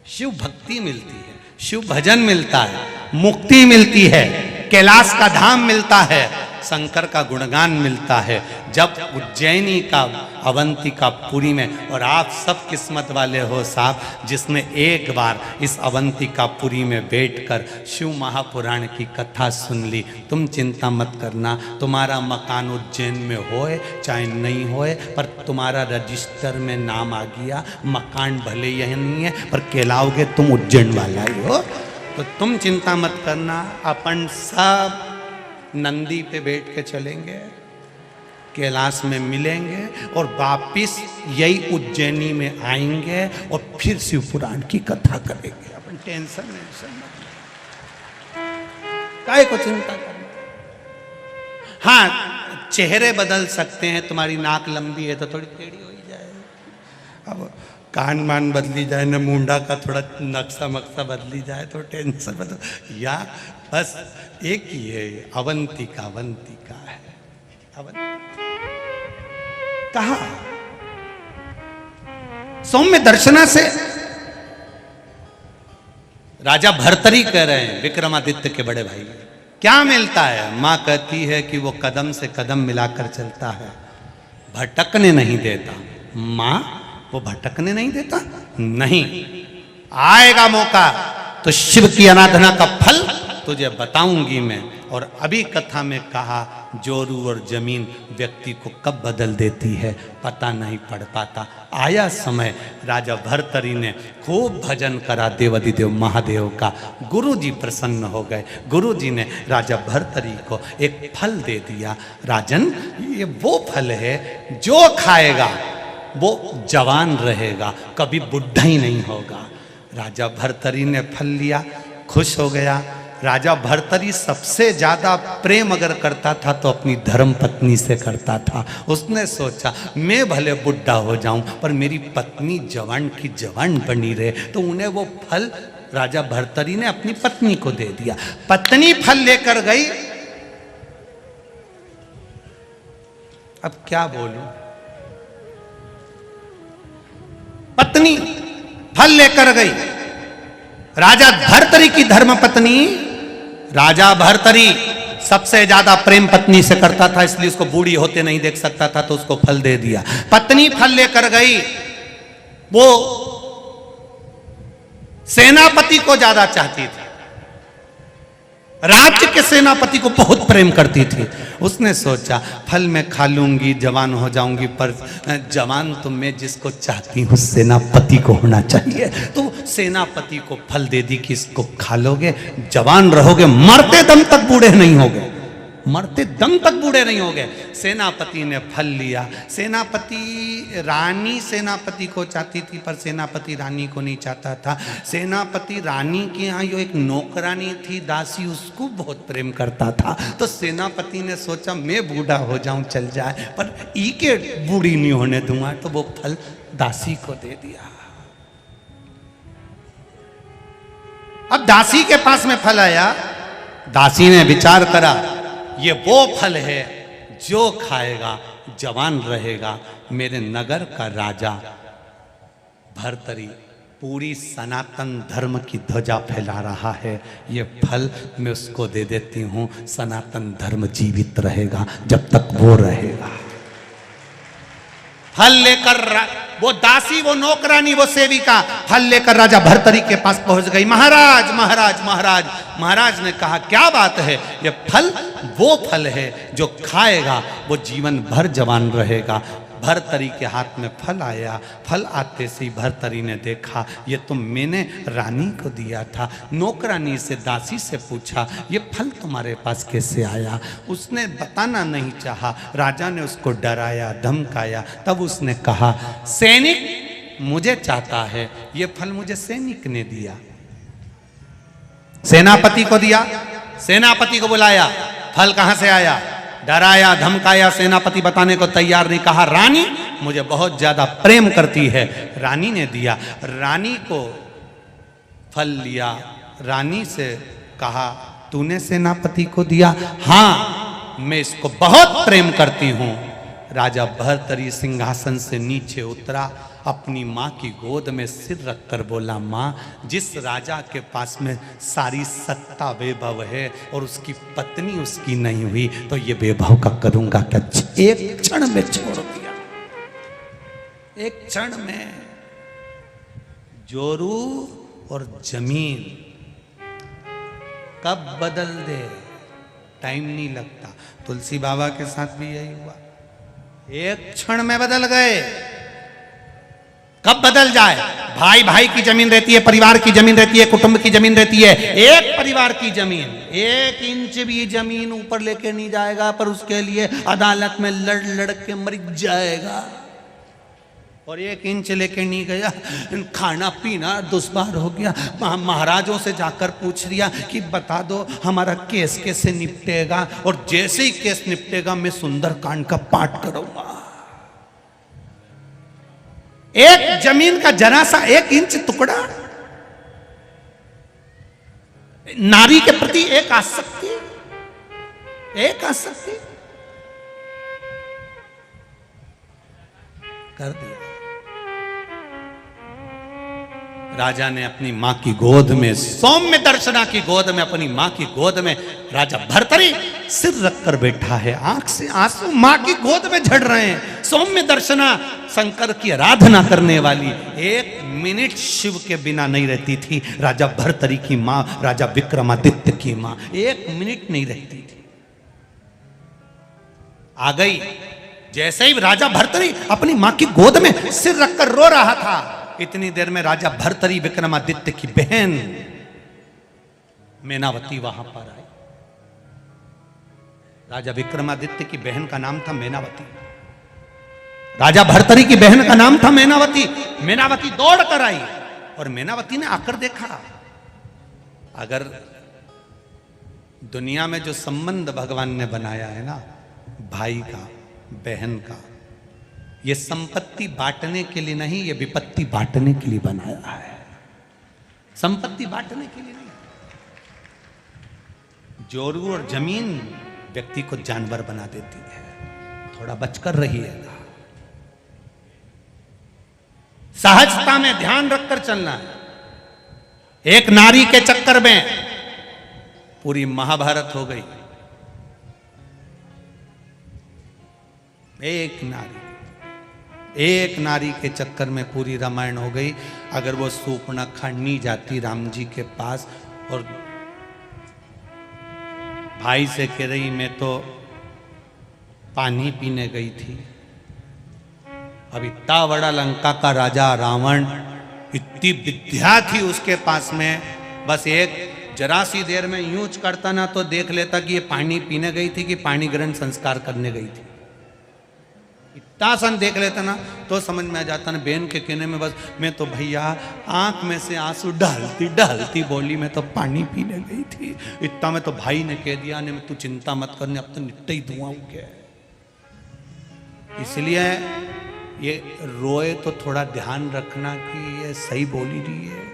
शिव भक्ति मिलती है, शिव भजन मिलता है, मुक्ति मिलती है, कैलाश का धाम मिलता है, शंकर का गुणगान मिलता है। जब उज्जैनी का अवंतिका पुरी में, और आप सब किस्मत वाले हो साहब जिसने एक बार इस अवंतिका पुरी में बैठकर शिव महापुराण की कथा सुन ली। तुम चिंता मत करना, तुम्हारा मकान उज्जैन में होए चाहे नहीं होए, पर तुम्हारा रजिस्टर में नाम आ गया। मकान भले यह नहीं है पर कहलाओगे तुम उज्जैन वाला ही हो। तो तुम चिंता मत करना, अपन सब नंदी पे बैठ के चलेंगे, कैलाश में मिलेंगे और वापिस यही उज्जैनी में आएंगे और फिर शिव पुराण की कथा करेंगे। अपन टेंशन मत, काहे को चिंता करना। हाँ, चेहरे बदल सकते हैं, तुम्हारी नाक लंबी है तो थोड़ी टेढ़ी हो ही जाए, अब कान मान बदली जाए ना, मुंडा का थोड़ा नक्शा मक्सा बदली जाए तो टेंशन बदल, या बस एक ही है, अवंतिका अवंतिका है। कहा सौम्य दर्शना से राजा भर्तरी कह रहे हैं विक्रमादित्य के बड़े भाई, क्या मिलता है? मां कहती है कि वो कदम से कदम मिलाकर चलता है, भटकने नहीं देता। मां वो भटकने नहीं देता? नहीं, आएगा मौका तो शिव की आराधना का फल तुझे बताऊंगी मैं। और अभी कथा में कहा जोरू और जमीन व्यक्ति को कब बदल देती है पता नहीं पड़ पाता। आया समय, राजा भर्तरी ने खूब भजन करा देवाधिदेव महादेव का, गुरुजी प्रसन्न हो गए। गुरुजी ने राजा भर्तरी को एक फल दे दिया। राजन, ये वो फल है जो खाएगा वो जवान रहेगा, कभी बुढ़ा ही नहीं होगा। राजा भर्तरी ने फल लिया, खुश हो गया। राजा भर्तरी सबसे ज्यादा प्रेम अगर करता था तो अपनी धर्म पत्नी से करता था। उसने सोचा मैं भले बुढ़ा हो जाऊं पर मेरी पत्नी जवान की जवान बनी रहे, तो उन्हें वो फल राजा भर्तरी ने अपनी पत्नी को दे दिया। पत्नी फल लेकर गई। अब क्या बोलूं, पत्नी फल लेकर गई। राजा भर्तरी की धर्म पत्नी, राजा भर्तरी सबसे ज्यादा प्रेम पत्नी से करता था, इसलिए उसको बूढ़ी होते नहीं देख सकता था, तो उसको फल दे दिया। पत्नी फल लेकर गई, वो सेनापति को ज्यादा चाहती थी, राज्य के सेनापति को बहुत प्रेम करती थी। उसने सोचा फल मैं खा लूंगी, जवान हो जाऊंगी, पर जवान तो मैं जिसको चाहती हूँ सेनापति को होना चाहिए। तो सेनापति को फल दे दी कि इसको खा लोगे, जवान रहोगे, मरते दम तक बूढ़े नहीं होगे, मरते दम तक बूढ़े नहीं हो गए। सेनापति ने फल लिया। सेनापति रानी सेनापति को चाहती थी पर सेनापति रानी को नहीं चाहता था। सेनापति रानी के यहाँ जो एक नौकरानी थी दासी, उसको बहुत प्रेम करता था। तो सेनापति ने सोचा मैं बूढ़ा हो जाऊं चल जाए, पर ई के बूढ़ी नहीं होने दूंगा, तो वो फल दासी को दे दिया। अब दासी के पास में फल आया। दासी ने विचार करा ये वो फल है जो खाएगा जवान रहेगा। मेरे नगर का राजा भर्तरी पूरी सनातन धर्म की ध्वजा फैला रहा है, ये फल मैं उसको दे देती हूँ, सनातन धर्म जीवित रहेगा जब तक वो रहेगा। फल लेकर वो दासी, वो नौकरानी, वो सेविका फल लेकर राजा भर्तरी के पास पहुंच गई। महाराज महाराज महाराज। महाराज ने कहा क्या बात है, ये फल वो फल है जो खाएगा वो जीवन भर जवान रहेगा। भर्तरी के हाथ में फल आया। फल आते से ही भर्तरी ने देखा ये तो मैंने रानी को दिया था। नौकरानी से दासी से पूछा ये फल तुम्हारे पास कैसे आया। उसने बताना नहीं चाहा। राजा ने उसको डराया, धमकाया। तब उसने कहा सैनिक मुझे चाहता है, ये फल मुझे सैनिक ने दिया। सेनापति को दिया। सेनापति को बुलाया, फल कहां से आया। डराया, धमकाया, सेनापति बताने को तैयार नहीं। कहा रानी मुझे बहुत ज्यादा प्रेम करती है, रानी ने दिया। रानी को फल लिया, रानी से कहा तूने सेनापति को दिया? हाँ, मैं इसको बहुत प्रेम करती हूं। राजा भर्तरी सिंहासन से नीचे उतरा, अपनी माँ की गोद में सिर रखकर बोला, माँ, जिस राजा के पास में सारी सत्ता वैभव है और उसकी पत्नी उसकी नहीं हुई, तो ये वैभव का करूंगा क्या? एक क्षण में छोड़ दिया, एक क्षण में। जोरू और जमीन कब बदल दे, टाइम नहीं लगता। तुलसी बाबा के साथ भी यही हुआ, एक क्षण में बदल गए। कब बदल जाए? भाई भाई की जमीन रहती है, परिवार की जमीन रहती है, कुटुंब की जमीन रहती है। एक परिवार की जमीन 1 इंच भी जमीन ऊपर लेके नहीं जाएगा, पर उसके लिए अदालत में लड़ लड़ के मर जाएगा। और 1 इंच लेके नहीं गया, खाना पीना दुश्वार हो गया। महाराजों से जाकर पूछ लिया कि बता दो हमारा केस कैसे निपटेगा, और जैसे ही केस निपटेगा मैं सुंदरकांड का पाठ करूंगा। एक जमीन का जरा सा 1 इंच टुकड़ा, नारी के प्रति एक आसक्ति, कर दिया। राजा ने अपनी मां की गोद में, सौम्य दर्शना की गोद में, अपनी मां की गोद में राजा भर्तरी सिर रखकर बैठा है। आंख से आंसू मां की गोद में झड़ रहे हैं। सौम्य दर्शना शंकर की आराधना करने वाली 1 मिनट शिव के बिना नहीं रहती थी। राजा भर्तरी की मां, राजा विक्रमादित्य की मां 1 मिनट नहीं रहती थी। आ गई। जैसे ही राजा भर्तरी अपनी मां की गोद में सिर रखकर रो रहा था, इतनी देर में राजा भर्तरी विक्रमादित्य की बहन मैनावती वहां पर आई। राजा विक्रमादित्य की बहन का नाम था मैनावती। राजा भर्तरी की बहन का नाम था मैनावती। मैनावती दौड़ कर आई और मैनावती ने आकर देखा, अगर दुनिया में जो संबंध भगवान ने बनाया है ना, भाई का, बहन का, ये संपत्ति बांटने के लिए नहीं, ये विपत्ति बांटने के लिए बनाया है। संपत्ति बांटने के लिए नहीं। जोरू और जमीन व्यक्ति को जानवर बना देती है। थोड़ा बचकर रहिएगा। सहजता में ध्यान रखकर चलना है। एक नारी के चक्कर में पूरी महाभारत हो गई। एक नारी के चक्कर में पूरी रामायण हो गई। अगर वो सूर्पणखा नहीं जाती राम जी के पास और भाई से कह रही मैं तो पानी पीने गई थी, अब इतना बड़ा लंका का राजा रावण, इतनी विद्या थी उसके पास में, बस एक जरा सी देर में यूं करता ना तो देख लेता कि ये पानी पीने गई थी कि पानी ग्रहण संस्कार करने गई थी। इतना सन देख लेता ना तो समझ में आ जाता ना। बहन के कहने में बस मैं तो भैया आंख में से आंसू डालती बोली मैं तो पानी पीने गई थी। इतना में तो भाई ने कह दिया ने तू चिंता मत करने, अब तो निट्टा ही धुआं हो गया। इसलिए ये रोए तो थोड़ा ध्यान रखना कि ये सही बोली रही है,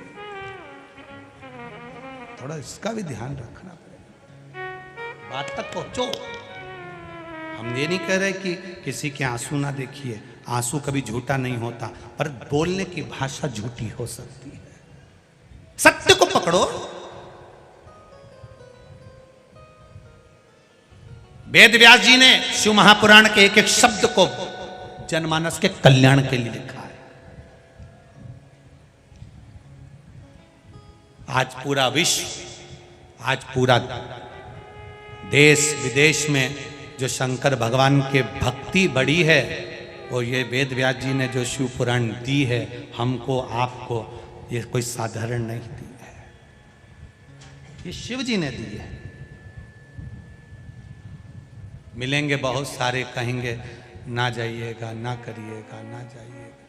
थोड़ा इसका भी ध्यान रखना पड़ेगा। बात तक पहुंचो। हम ये नहीं कह रहे कि किसी के आंसू ना देखिए, आंसू कभी झूठा नहीं होता, पर बोलने की भाषा झूठी हो सकती है। सत्य को पकड़ो। वेद व्यास जी ने शिव महापुराण के एक एक शब्द को जनमानस के कल्याण के लिए लिखा है। आज पूरा विश्व, आज पूरा देश विदेश में जो शंकर भगवान के भक्ति बढ़ी है, वो ये वेद व्यास जी ने जो शिव पुराण दी है हमको आपको, ये कोई साधारण नहीं दी है, ये शिव जी ने दी है। मिलेंगे बहुत सारे, कहेंगे ना जाइएगा, ना करिएगा, ना जाइएगा,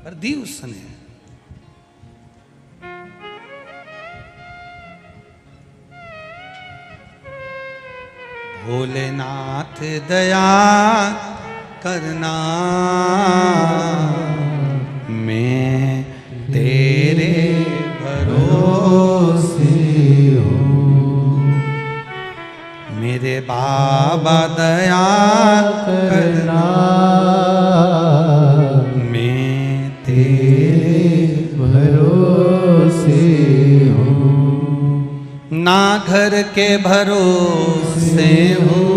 पर दी उसने। भोलेनाथ दया करना, मैं तेरे
भरोसे हूँ।
मेरे बाबा दया करना, मैं तेरे
भरोसे हूँ।
ना घर के भरोसे हूँ,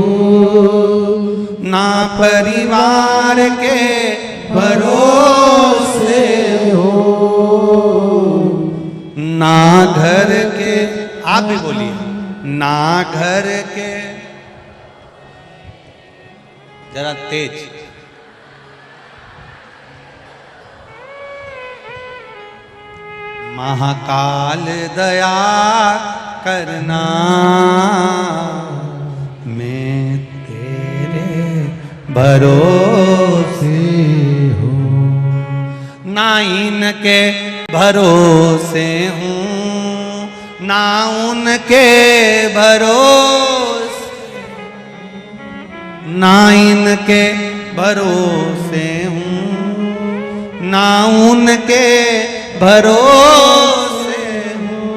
ना परिवार के भरोसे हो, ना घर के, आप भी बोलिए, ना घर के, जरा तेज, महाकाल दया करना, मैं तेरे भरोसे हूँ। ना इनके भरोसे हूँ, ना उनके भरोसे, ना इनके भरोसे हूँ, ना उनके भरोसे हूँ।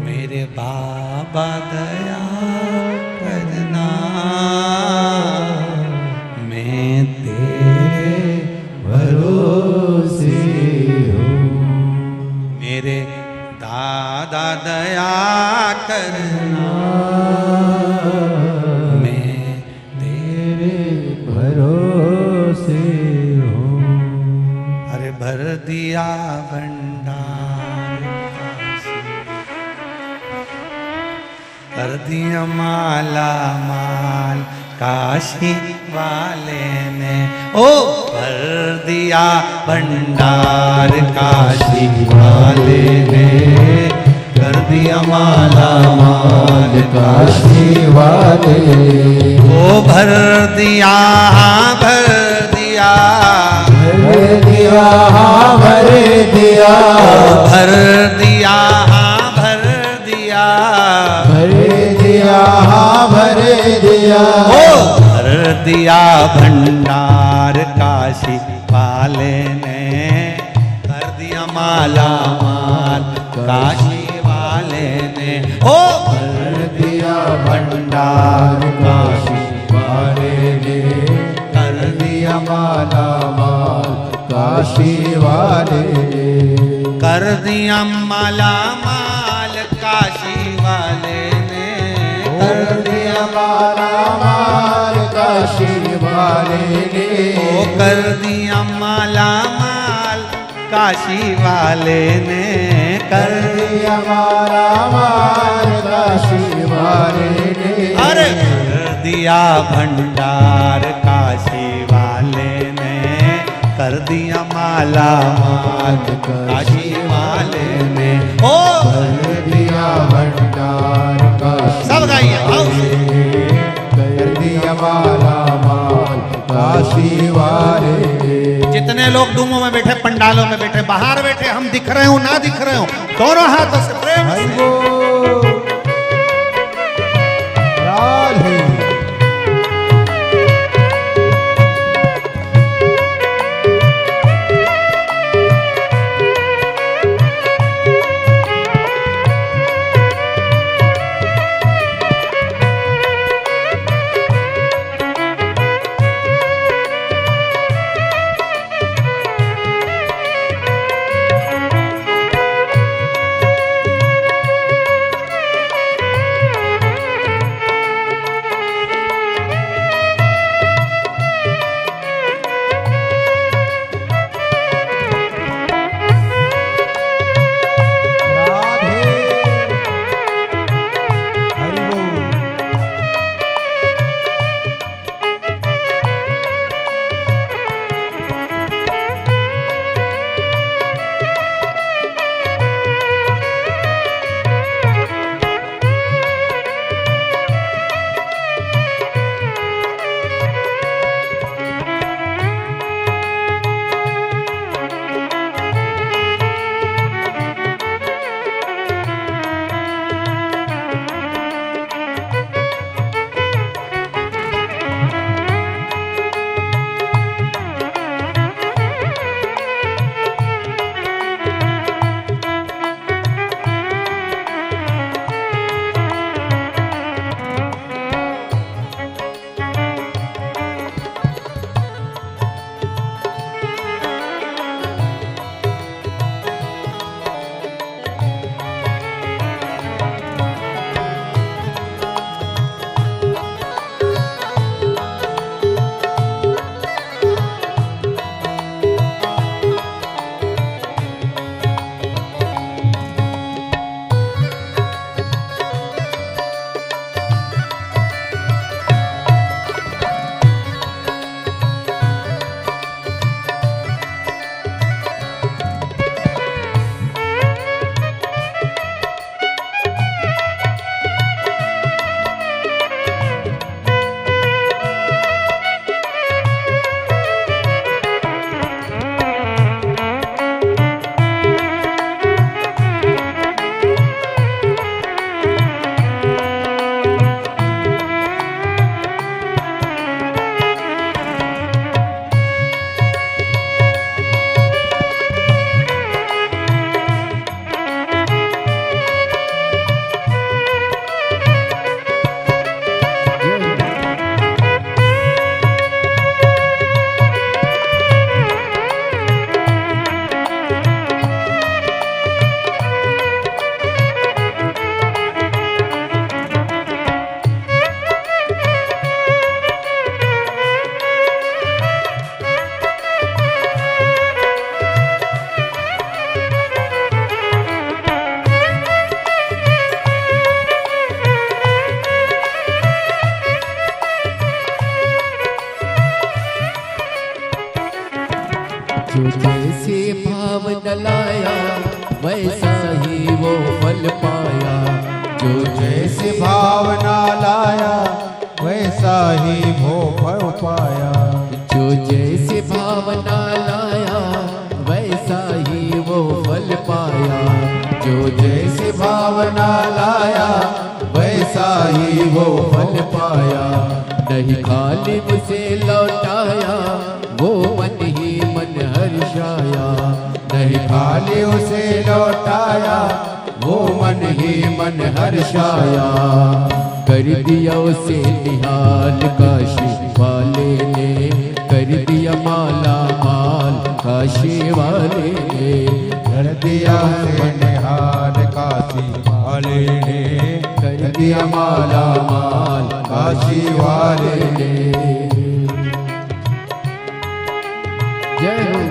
मेरे बाबा दया करना, मैं तेरे
भरोसे हूँ।
मेरे दादा दया करना, मैं तेरे
भरोसे हूँ।
अरे भर दिया भंडार, कर दिया माला माल काशी वाले ने, ओ भर दिया भंडार काशी वाले ने, कर दिया माला माल
काशी वाले,
ओ भर दिया, भर दिया,
भर दिया, भर दिया,
भर दिया, भर दिया,
भर दिया, भर दिया,
ओ भर दिया भंडार काशी वाले ने, कर दिया माला माल काशी वाले ने, ओ
भर दिया भंडार काशी वाले ने, कर दिया माला माल काशी वाले ने,
कर दिया माला माल काशी वाले ने,
कर दिया माला माल काशी वाले ने,
ओ कर दिया माला माल काशी वाले ने, कर
दिया माला माल काशी वाले ने,
अरे कर दिया भंडार काशी वाले ने, कर दिया माला माल काशी वाले ने, ओ
कर दिया भंडार काशी
सब गाइए, आओ।
कर दिया माला माल काशी वाले ने।
जितने लोग डूमों में बैठे, पंडालों में बैठे, बाहर बैठे, हम दिख रहे हो ना दिख रहे हो, दोनों हाथों से प्रेम से
राधे फल पाया, नहीं खाली मुझे लौटाया, वो मन ही मन हर्षाया। नहीं खाली उसे लौटाया, वो मन ही मन हर्षाया। कर दिया उसे निहाल काशी वाले ने, कर दिया माला माल काशी वाले ने। कर दिया उसे निहाल काशी वाले ने, कर दिया माला माल काशी वाले ने। जय हो।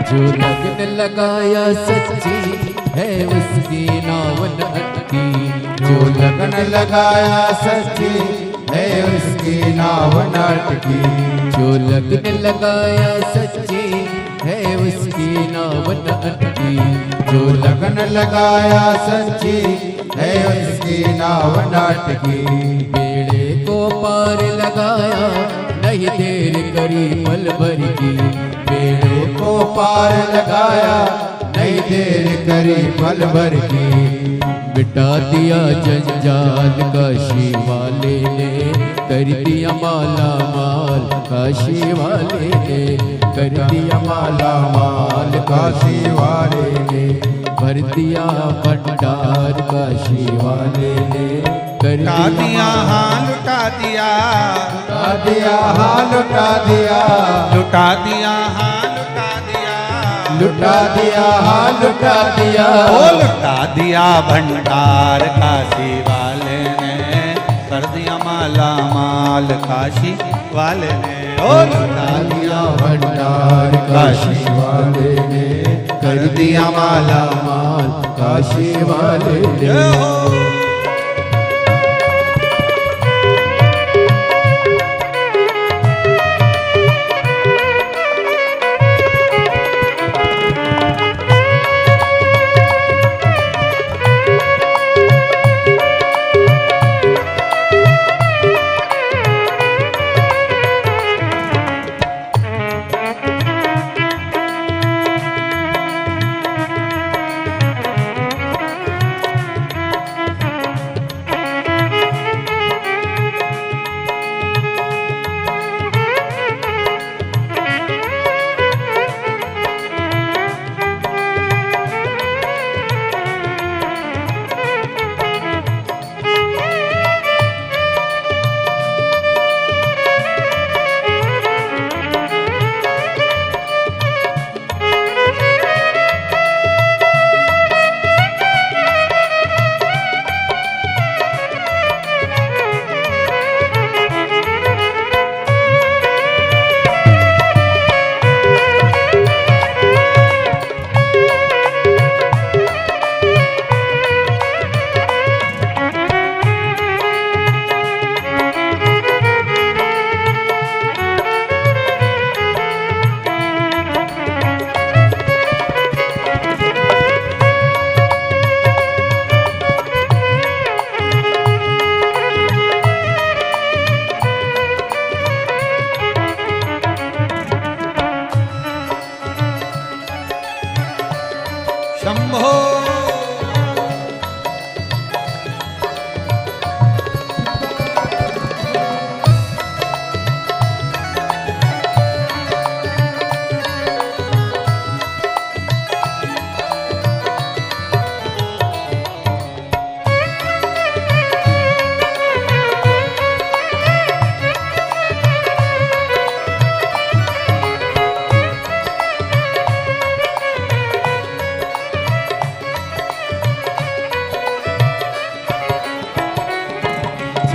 जो लगन लगाया सच्ची है उसकी नाव न अटकी। जो लगन लगाया सच्ची है उसकी नाव न अटकी। जो लगन लगाया सच्ची है उसकी नाव न अटकी। जो लगन लगाया सच्ची है उसकी नाव न अटकी। बेड़े को पार लगाया नहीं देर करी पल भर की। बेड़े को पार लगाया नहीं देर करी पल भर की। मिटा दिया जंजाल काशी वाले ने कर दिया माला माल काशी वाले ने कर दिया माला माल काशी वाले ने भर दिया भंडार काशी वाले ने कर
दिया हाँ लुटा दिया
लुटा दिया हाँ लुटा दिया
लुटा दिया हाँ लुटा दिया
लुटा दिया हाँ लुटा दिया
ओ लुटा दिया भंडार काशी वाले ने कर दिया माला माल काशी वाले ने ओ
लुटा दिया भंडार काशी वाले ने कर दिया माला माल काशी वाले ने।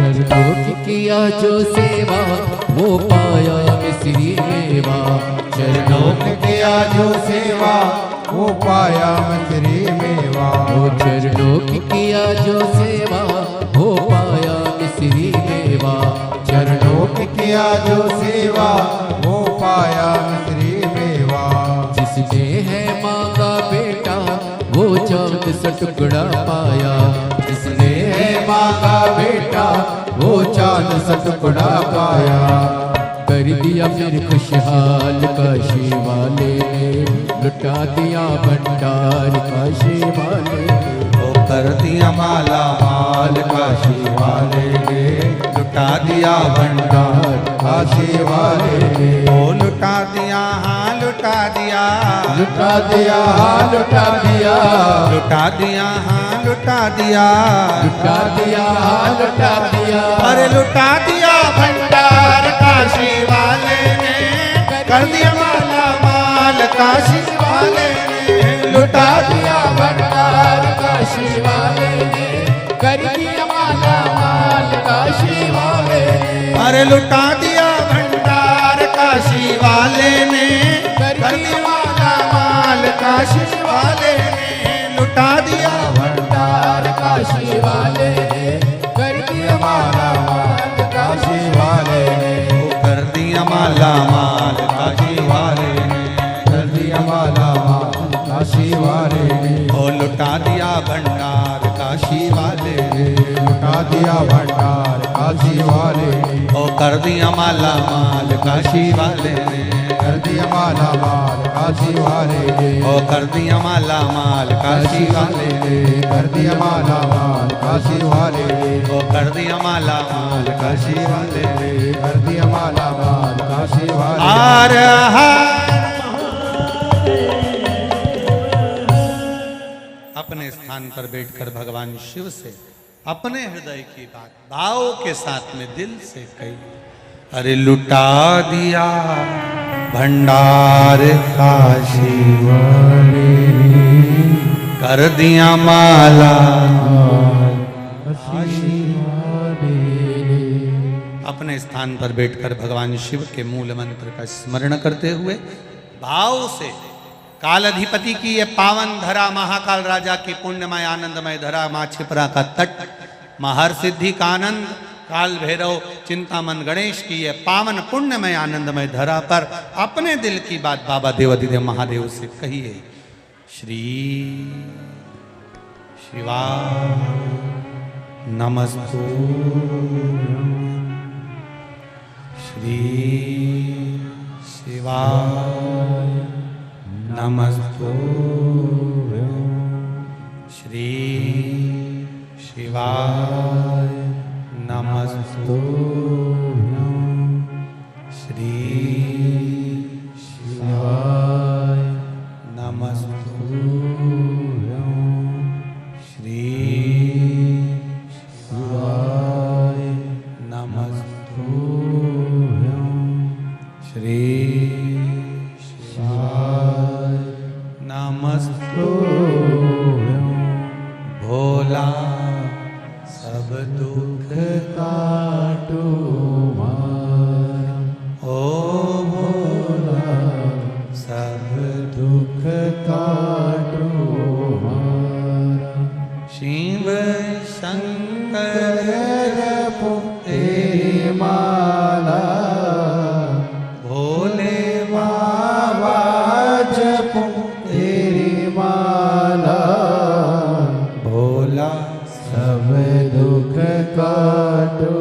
चरणों की किया जो सेवा वो पाया मिश्री मेवा। चरणों की किया जो सेवा वो पाया मिश्री मेवा। वो चरणों की किया जो सेवा वो पाया मिश्री मेवा। चरणों की किया जो सेवा वो पाया मिश्री मेवा। जिसने है माँ का बेटा वो चांद सा टुकड़ा पाया। जिसने है माँ का बेटा वो चांद सा टुकड़ा पाया। कर दिया फिर खुशहाल काशी वाले ने लुटा दिया भंडार काशी वाले ने।
वो कर दिया माला माल काशी वाले ने लुटा दिया भंडार
काशी वाले ने।
वो लुटा दिया हाँ लुटा दिया
लुटा दिया हाँ लुटा दिया।
लुटा दिया हाँ लुटा दिया
लुटा दिया हाँ लुटा दिया।
अरे लुटा दिया भंडार काशी वाले ने कर दिया माला माल काशी वाले ने लुटा दिया
भंडार काशी वाले ने कर दिया माला माल काशी वाले ने।
अरे लुटा दिया भंडार काशी वाले ने कर दिया माला माल काशी वाले ने लुटा दिया
भंडार काशी वाले ने कर दिया माला माल काशी वाले ने।
कर दिया माला माल काशी वाले ने
कर दिया माला माल काशी वाले ने।
ओ लुटा दिया भंडार काशी वाले ने
लुटा दिया भंडार काशी वाले ने।
ओ कर दिया माला माल काशी वाले ने
कर दिया माला माल काशी वाले ने।
ओ कर दिया माला माल काशी वाले ने
कर दिया माला माल काशी वाले ने।
ओ कर दिया माला माल काशी वाले ने
कर दिया माला माल काशी वाले।
आर अपने स्थान पर बैठकर भगवान शिव से अपने हृदय की बात भाव के साथ में दिल से कही। अरे लुटा दिया भंडार काशी वाले कर दिया माला
काशी वाले।
अपने स्थान पर बैठकर भगवान शिव के मूल मंत्र का स्मरण करते हुए भाव से कालाधिपति की ये पावन धरा महाकाल राजा की पुण्यमय आनंदमय धरा माँ छिपरा का तट महर्षिद्धि का आनंद काल भैरव चिंतामन गणेश की ये पावन पुण्यमय आनंदमय धरा पर अपने दिल की बात बाबा देवाधिदेव महादेव से कहिए। श्री शिवा नमस्तु श्री शिवा नमस्तु श्री शिवाय नमस्तु श्री शिवाय नमस्तु श्री शिवाय नमस्तु श्री शिवाय नमस्तु भोला सब दुख काटो मारा। ओ भोला सब दुख काटो मारा। शिव शंकर जपो तेरी माला भोले बाबा जपो तेरी माला भोला
सब दुख काटो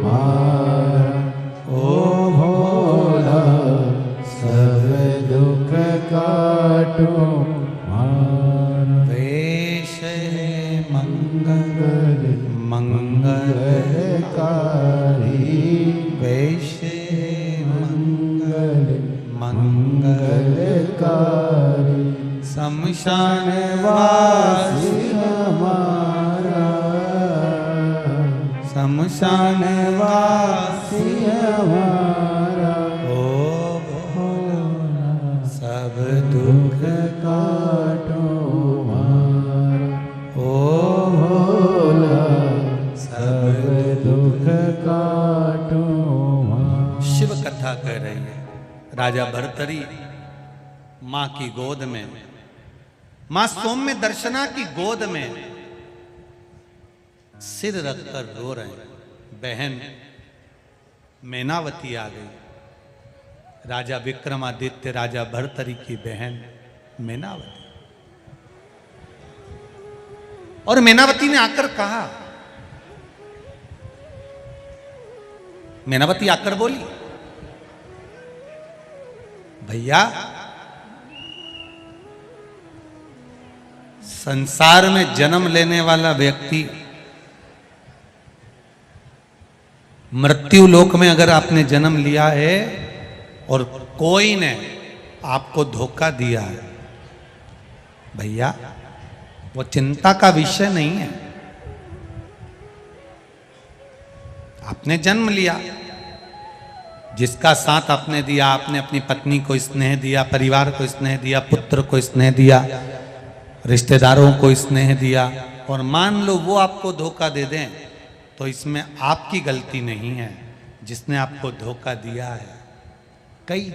मारा। ओ भोला सब दुख काटो मारा।
वेश है मंगल मंगलकारी वेश है मंगल मंगलकारी शमशान वासी
हमारा
शमशान वासी
हमारा।
ओ भोला सब दुख
काटो मारा। ओ भोला सब दुख
रही है। राजा भर्तरी मां की गोद में, मां सौम्य दर्शना की गोद में सिर रखकर रो रहे हैं। बहन मैनावती आ गई, राजा विक्रमादित्य राजा भर्तरी की बहन मैनावती। और मैनावती ने आकर कहा, मैनावती आकर बोली, भैया संसार में जन्म लेने वाला व्यक्ति मृत्यु लोक में अगर आपने जन्म लिया है और कोई ने आपको धोखा दिया है, भैया वो चिंता का विषय नहीं है। आपने जन्म लिया, जिसका साथ आपने दिया, आपने अपनी पत्नी को स्नेह दिया, परिवार को स्नेह दिया, पुत्र को स्नेह दिया, रिश्तेदारों को स्नेह दिया, और मान लो वो आपको धोखा दे दें तो इसमें आपकी गलती नहीं है। जिसने आपको धोखा दिया है कई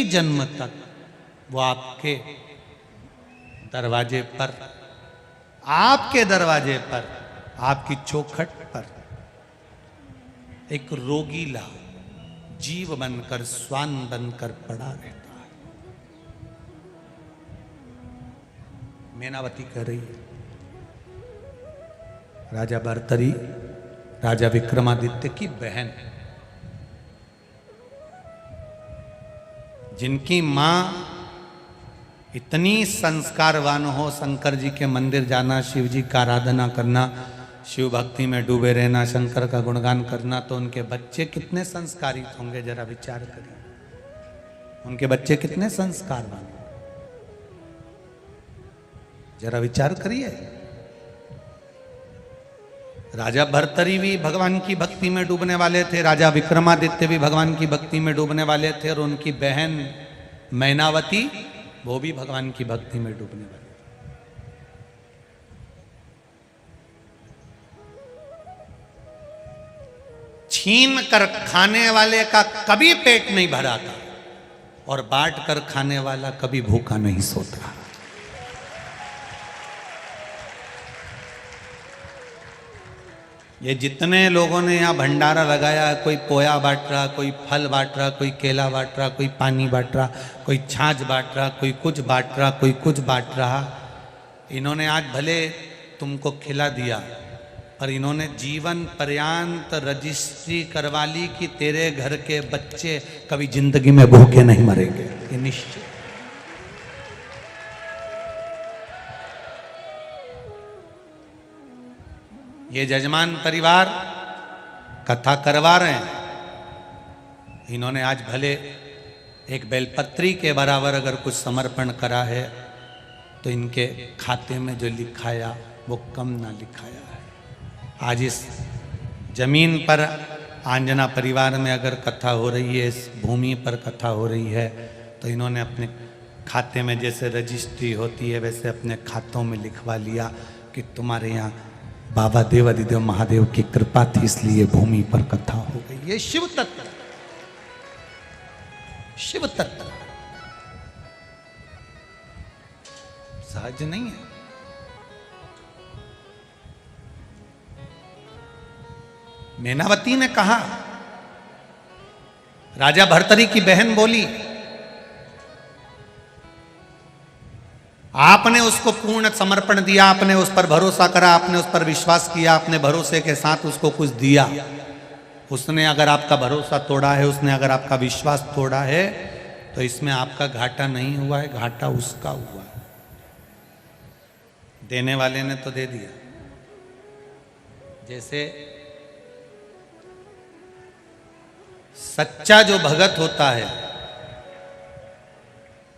जन्म तक वो आपके दरवाजे पर, आपकी चौखट पर एक रोगीला जीव बनकर, श्वान बनकर पड़ा रहता है। मैनावती कह रही है, राजा भर्तरी राजा विक्रमादित्य की बहन, जिनकी मां इतनी संस्कारवान हो, शंकर जी के मंदिर जाना, शिव जी का आराधना करना, शिव भक्ति में डूबे रहना, शंकर का गुणगान करना, तो उनके बच्चे कितने संस्कारित होंगे, जरा विचार करिए। उनके बच्चे कितने संस्कारवान, जरा विचार करिए। राजा भर्तरी भी भगवान की भक्ति में डूबने वाले थे, राजा विक्रमादित्य भी भगवान की भक्ति में डूबने वाले थे, और उनकी बहन मैनावती वो भी भगवान की भक्ति में डूबने वाली। छीन कर खाने वाले का कभी पेट नहीं भरा था, और बांट कर खाने वाला कभी भूखा नहीं सोता। ये जितने लोगों ने यहाँ भंडारा लगाया, कोई पोया बांट रहा, कोई फल बांट रहा, कोई केला बांट रहा, कोई पानी बांट रहा, कोई छाछ बांट रहा, कोई कुछ बांट रहा, कोई कुछ बांट रहा, इन्होंने आज भले तुमको खिला दिया, पर इन्होंने जीवन पर्यंत रजिस्ट्री करवा ली कि तेरे घर के बच्चे कभी जिंदगी में भूखे नहीं मरेंगे, ये निश्चित। ये जजमान परिवार कथा करवा रहे हैं, इन्होंने आज भले एक बेलपत्री के बराबर अगर कुछ समर्पण करा है, तो इनके खाते में जो लिखाया वो कम ना लिखाया है। आज इस जमीन पर आंजना परिवार में अगर कथा हो रही है, इस भूमि पर कथा हो रही है, तो इन्होंने अपने खाते में जैसे रजिस्ट्री होती है वैसे अपने खातों में लिखवा लिया कि तुम्हारे यहाँ बाबा देवादिदेव महादेव की कृपा थी, इसलिए भूमि पर कथा हो गई। ये शिव तत्व, शिव तत्व सहज नहीं है। मैनावती ने कहा, राजा भर्तरी की बहन बोली, आपने उसको पूर्ण समर्पण दिया, आपने उस पर भरोसा करा, आपने उस पर विश्वास किया, आपने भरोसे के साथ उसको कुछ दिया। उसने अगर आपका भरोसा तोड़ा है, उसने अगर आपका विश्वास तोड़ा है, तो इसमें आपका घाटा नहीं हुआ है, घाटा उसका हुआ है। देने वाले ने तो दे दिया। जैसे सच्चा जो भगत होता है,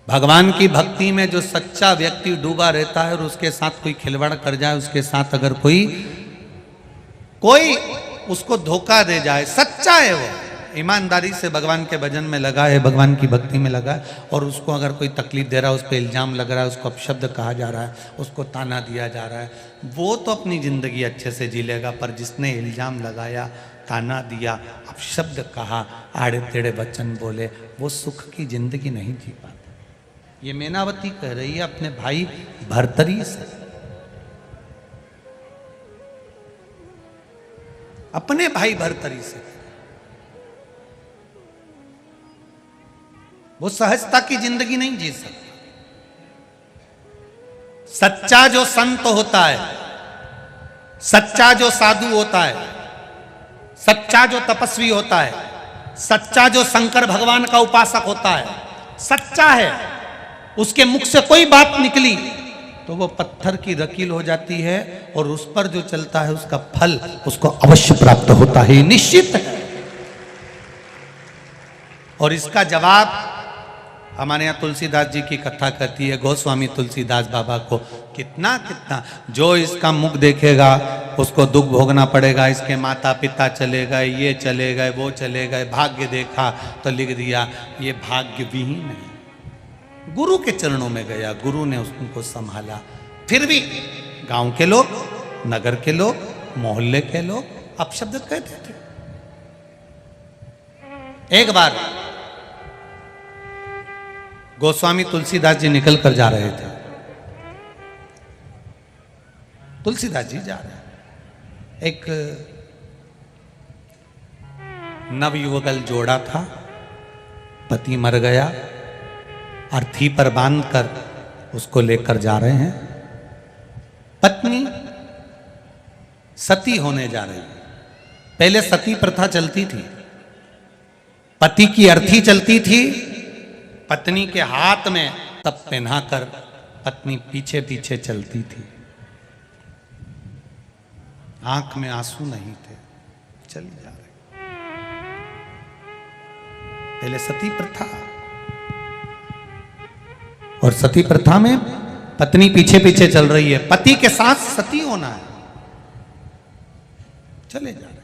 भगवान की भक्ति में जो सच्चा व्यक्ति डूबा रहता है और उसके साथ कोई खिलवाड़ कर जाए, उसके साथ अगर कोई उसको धोखा दे जाए, सच्चा है वो, ईमानदारी से भगवान के भजन में लगा है, भगवान की भक्ति में लगा है, और उसको अगर कोई तकलीफ दे रहा है, उस पर इल्जाम लग रहा है, उसको अपशब्द कहा जा रहा है, उसको ताना दिया जा रहा है, वो तो अपनी जिंदगी अच्छे से जी लेगा। पर जिसने इल्जाम लगाया, ताना दिया, अपशब्द कहा, आड़े टेढ़े वचन बोले, वो सुख की जिंदगी नहीं जी पाते। ये मैनावती कह रही है अपने भाई भर्तरी से, अपने भाई भर्तरी से। वो सहजता की जिंदगी नहीं जी सकता। सच्चा जो संत होता है, सच्चा जो साधु होता है, सच्चा जो तपस्वी होता है, सच्चा जो शंकर भगवान का उपासक होता है, सच्चा है, उसके मुख से कोई बात निकली तो वो पत्थर की रकील हो जाती है और उस पर जो चलता है उसका फल उसको अवश्य प्राप्त होता है, निश्चित है। और इसका जवाब हमारे यहाँ तुलसीदास जी की कथा कहती है, गोस्वामी तुलसीदास बाबा को कितना कितना जो इसका मुख देखेगा उसको दुख भोगना पड़ेगा, इसके माता पिता चले गए, ये चले गए, वो चले गए, भाग्य देखा तो लिख दिया ये भाग्य विहीन है। गुरु के चरणों में गया, गुरु ने उसको संभाला। फिर भी गांव के लोग, नगर के लोग, मोहल्ले के लोग अपशब्द कहते थे। एक बार गोस्वामी तुलसीदास जी निकल कर जा रहे थे। तुलसीदास जी जा रहे हैं, एक नवयुवकल जोड़ा था, पति मर गया, अर्थी पर बांधकर उसको लेकर जा रहे हैं। पत्नी सती होने जा रही है। पहले सती प्रथा चलती थी, पति की अर्थी चलती थी, पत्नी के हाथ में तब पहनाकर पत्नी पीछे पीछे चलती थी, आंख में आंसू नहीं थे, चली जा रही। पहले सती प्रथा, और सती प्रथा में पत्नी पीछे पीछे चल रही है, पति के साथ सती होना है, चले जा रहे।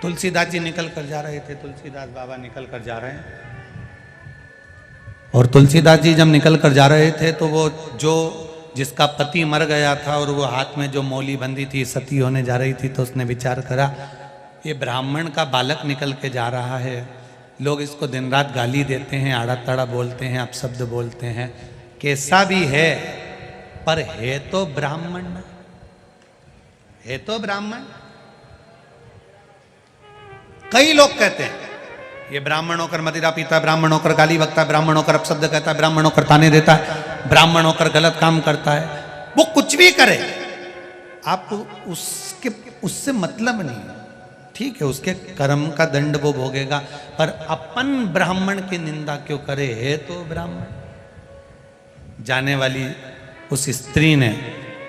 तुलसीदास जी निकल कर जा रहे थे, तुलसीदास बाबा निकल कर जा रहे हैं। और तुलसीदास जी जब निकल कर जा रहे थे तो वो जो जिसका पति मर गया था और वो हाथ में जो मौली बंधी थी, सती होने जा रही थी, तो उसने विचार करा ये ब्राह्मण का बालक निकल के जा रहा है, लोग इसको दिन रात गाली देते हैं, आड़ा ताड़ा बोलते हैं, अपशब्द बोलते हैं, कैसा भी है पर है तो ब्राह्मण, है तो ब्राह्मण। कई लोग कहते हैं ये ब्राह्मण होकर मदिरा पीता है, ब्राह्मण होकर गाली बकता है, ब्राह्मण होकर अपशब्द कहता है, ब्राह्मण होकर ताने देता है, ब्राह्मण होकर गलत काम करता है। वो कुछ भी करे, आपको उससे मतलब नहीं, ठीक है, उसके कर्म का दंड वो भोगेगा, पर अपन ब्राह्मण की निंदा क्यों करे, है तो ब्राह्मण। जाने वाली उस स्त्री ने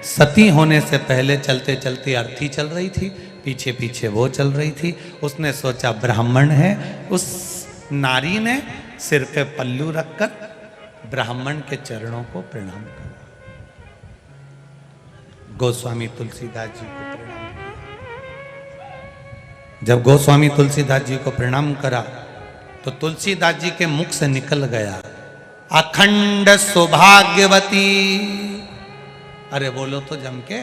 सती होने से पहले चलते चलते अर्थी चल रही थी, पीछे पीछे वो चल रही थी, उसने सोचा ब्राह्मण है, उस नारी ने सिर पे पल्लू रखकर ब्राह्मण के चरणों को प्रणाम करा। गोस्वामी तुलसीदास जी को प्रणाम किया। जब गोस्वामी तुलसीदास जी को प्रणाम करा तो तुलसीदास जी के मुख से निकल गया अखंड सौभाग्यवती। अरे बोलो तो जम के,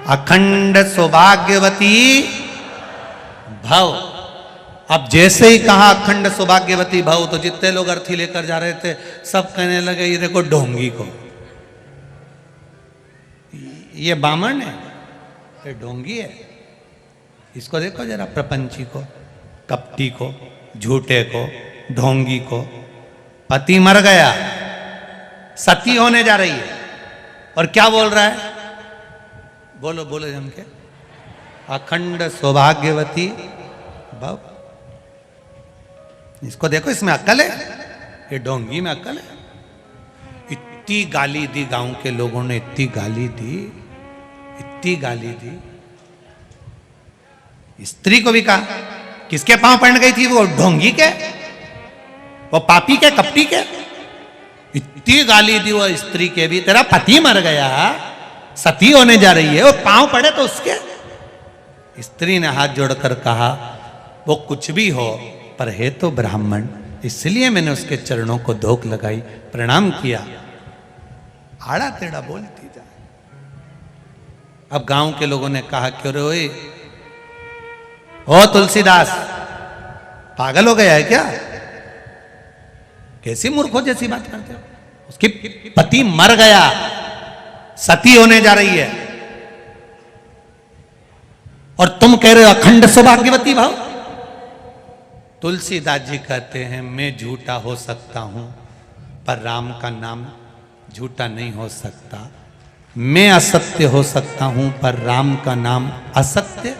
अखंड सौभाग्यवती भव। अब जैसे ही कहा अखंड सौभाग्यवती भव, तो जितने लोग अर्थी लेकर जा रहे थे सब कहने लगे ये देखो ढोंगी को, ये बामन है, ये ढोंगी है, इसको देखो जरा, प्रपंची को, कपटी को, झूठे को, ढोंगी को। पति मर गया, सती होने जा रही है, और क्या बोल रहा है, बोलो बोलो जम के, अखंड सौभाग्यवती भव। इसको देखो, इसमें अक्ल है, ये ढोंगी में अक्ल है। इतनी गाली दी गांव के लोगों ने, इतनी गाली दी, इतनी गाली दी। स्त्री को भी कहा, किसके पांव पड़ गई थी, वो ढोंगी के, वो पापी के, कपटी के। इतनी गाली दी वो स्त्री के भी, तेरा पति मर गया, सती होने जा रही है, वो पांव पड़े तो उसके। स्त्री ने हाथ जोड़कर कहा वो कुछ भी हो पर है तो ब्राह्मण, इसलिए मैंने उसके चरणों को धोख लगाई, प्रणाम किया। आड़ा टेढ़ा बोलती जाए। अब गांव के लोगों ने कहा कि अरे ओए, ओ तुलसीदास, पागल हो गया है क्या? कैसी मूर्खों जैसी बात करते हो? उसकी पति मर गया, सती होने जा रही है, और तुम कह रहे हो अखंड सौभाग्यवती भाव। तुलसीदास जी कहते हैं मैं झूठा हो सकता हूं पर राम का नाम झूठा नहीं हो सकता। मैं असत्य हो सकता हूं पर राम का नाम असत्य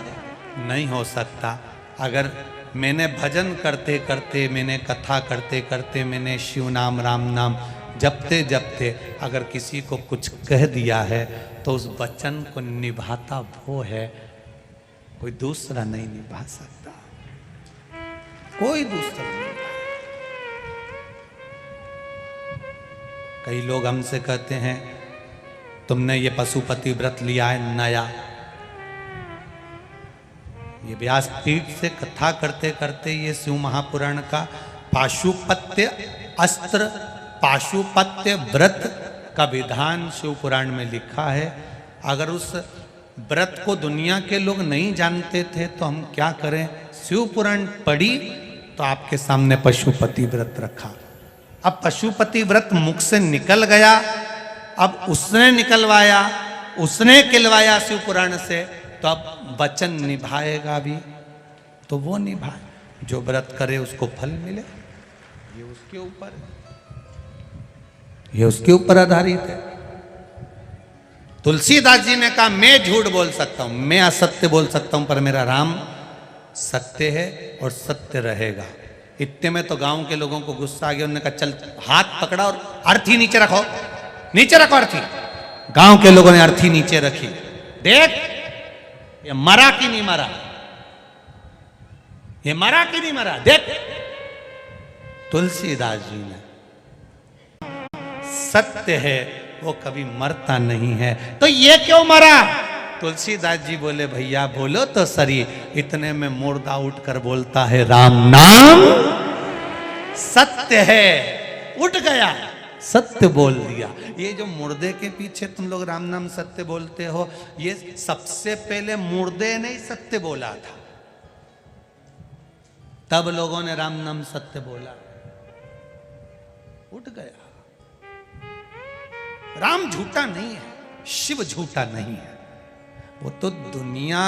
नहीं हो सकता। अगर मैंने भजन करते करते, मैंने कथा करते करते, मैंने शिव नाम राम नाम जपते जपते अगर किसी को कुछ कह दिया है तो उस वचन को निभाता वो है, कोई दूसरा नहीं निभा सकता, कोई दूसरा नहीं। कई लोग हमसे कहते हैं तुमने ये पशुपति व्रत लिया है नया। ये व्यासपीठ से कथा करते करते ये शिव महापुराण का पाशुपत्य अस्त्र, पाशुपत्य व्रत का विधान शिव पुराण में लिखा है। अगर उस व्रत को दुनिया के लोग नहीं जानते थे तो हम क्या करें? शिव पुराण पढ़ी तो आपके सामने पशुपति व्रत रखा। अब पशुपति व्रत मुख से निकल गया, अब उसने निकलवाया, उसने खिलवाया शिव पुराण से, तो अब वचन निभाएगा भी तो वो निभाए। जो व्रत करे उसको फल मिले, ये उसके ऊपर, ये उसके ऊपर आधारित है। तुलसीदास जी ने कहा मैं झूठ बोल सकता हूं, मैं असत्य बोल सकता हूं, पर मेरा राम सत्य है और सत्य रहेगा। इतने में तो गांव के लोगों को गुस्सा आ गया। उन्होंने कहा चल, हाथ पकड़ा और अर्थी नीचे रखो, नीचे रखो अर्थी। गांव के लोगों ने अर्थी नीचे रखी। देख ये मरा कि नहीं मरा, ये मरा कि नहीं मरा, देख। तुलसीदास जी ने, सत्य है वो कभी मरता नहीं है, तो ये क्यों मरा? तुलसीदास जी बोले भैया बोलो तो सरी। इतने में मुर्दा उठकर बोलता है राम नाम सत्य है। उठ गया, सत्य बोल दिया। ये जो मुर्दे के पीछे तुम लोग राम नाम सत्य बोलते हो, ये सबसे पहले मुर्दे ने ही सत्य बोला था, तब लोगों ने राम नाम सत्य बोला। उठ गया। राम झूठा नहीं है, शिव झूठा नहीं है। वो तो दुनिया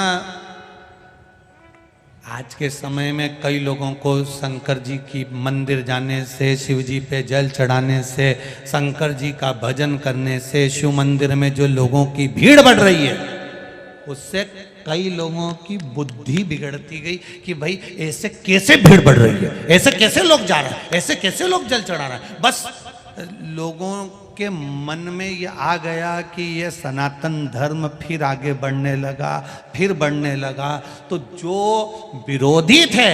आज के समय में कई लोगों को शंकर जी की मंदिर जाने से, शिव जी पे जल चढ़ाने से, शंकर जी का भजन करने से, शिव मंदिर में जो लोगों की भीड़ बढ़ रही है उससे कई लोगों की बुद्धि बिगड़ती गई कि भाई ऐसे कैसे भीड़ बढ़ रही है, ऐसे कैसे लोग जा रहे हैं, ऐसे कैसे लोग जल चढ़ा रहे हैं। बस लोगों के मन में ये आ गया कि ये सनातन धर्म फिर आगे बढ़ने लगा, फिर बढ़ने लगा। तो जो विरोधी थे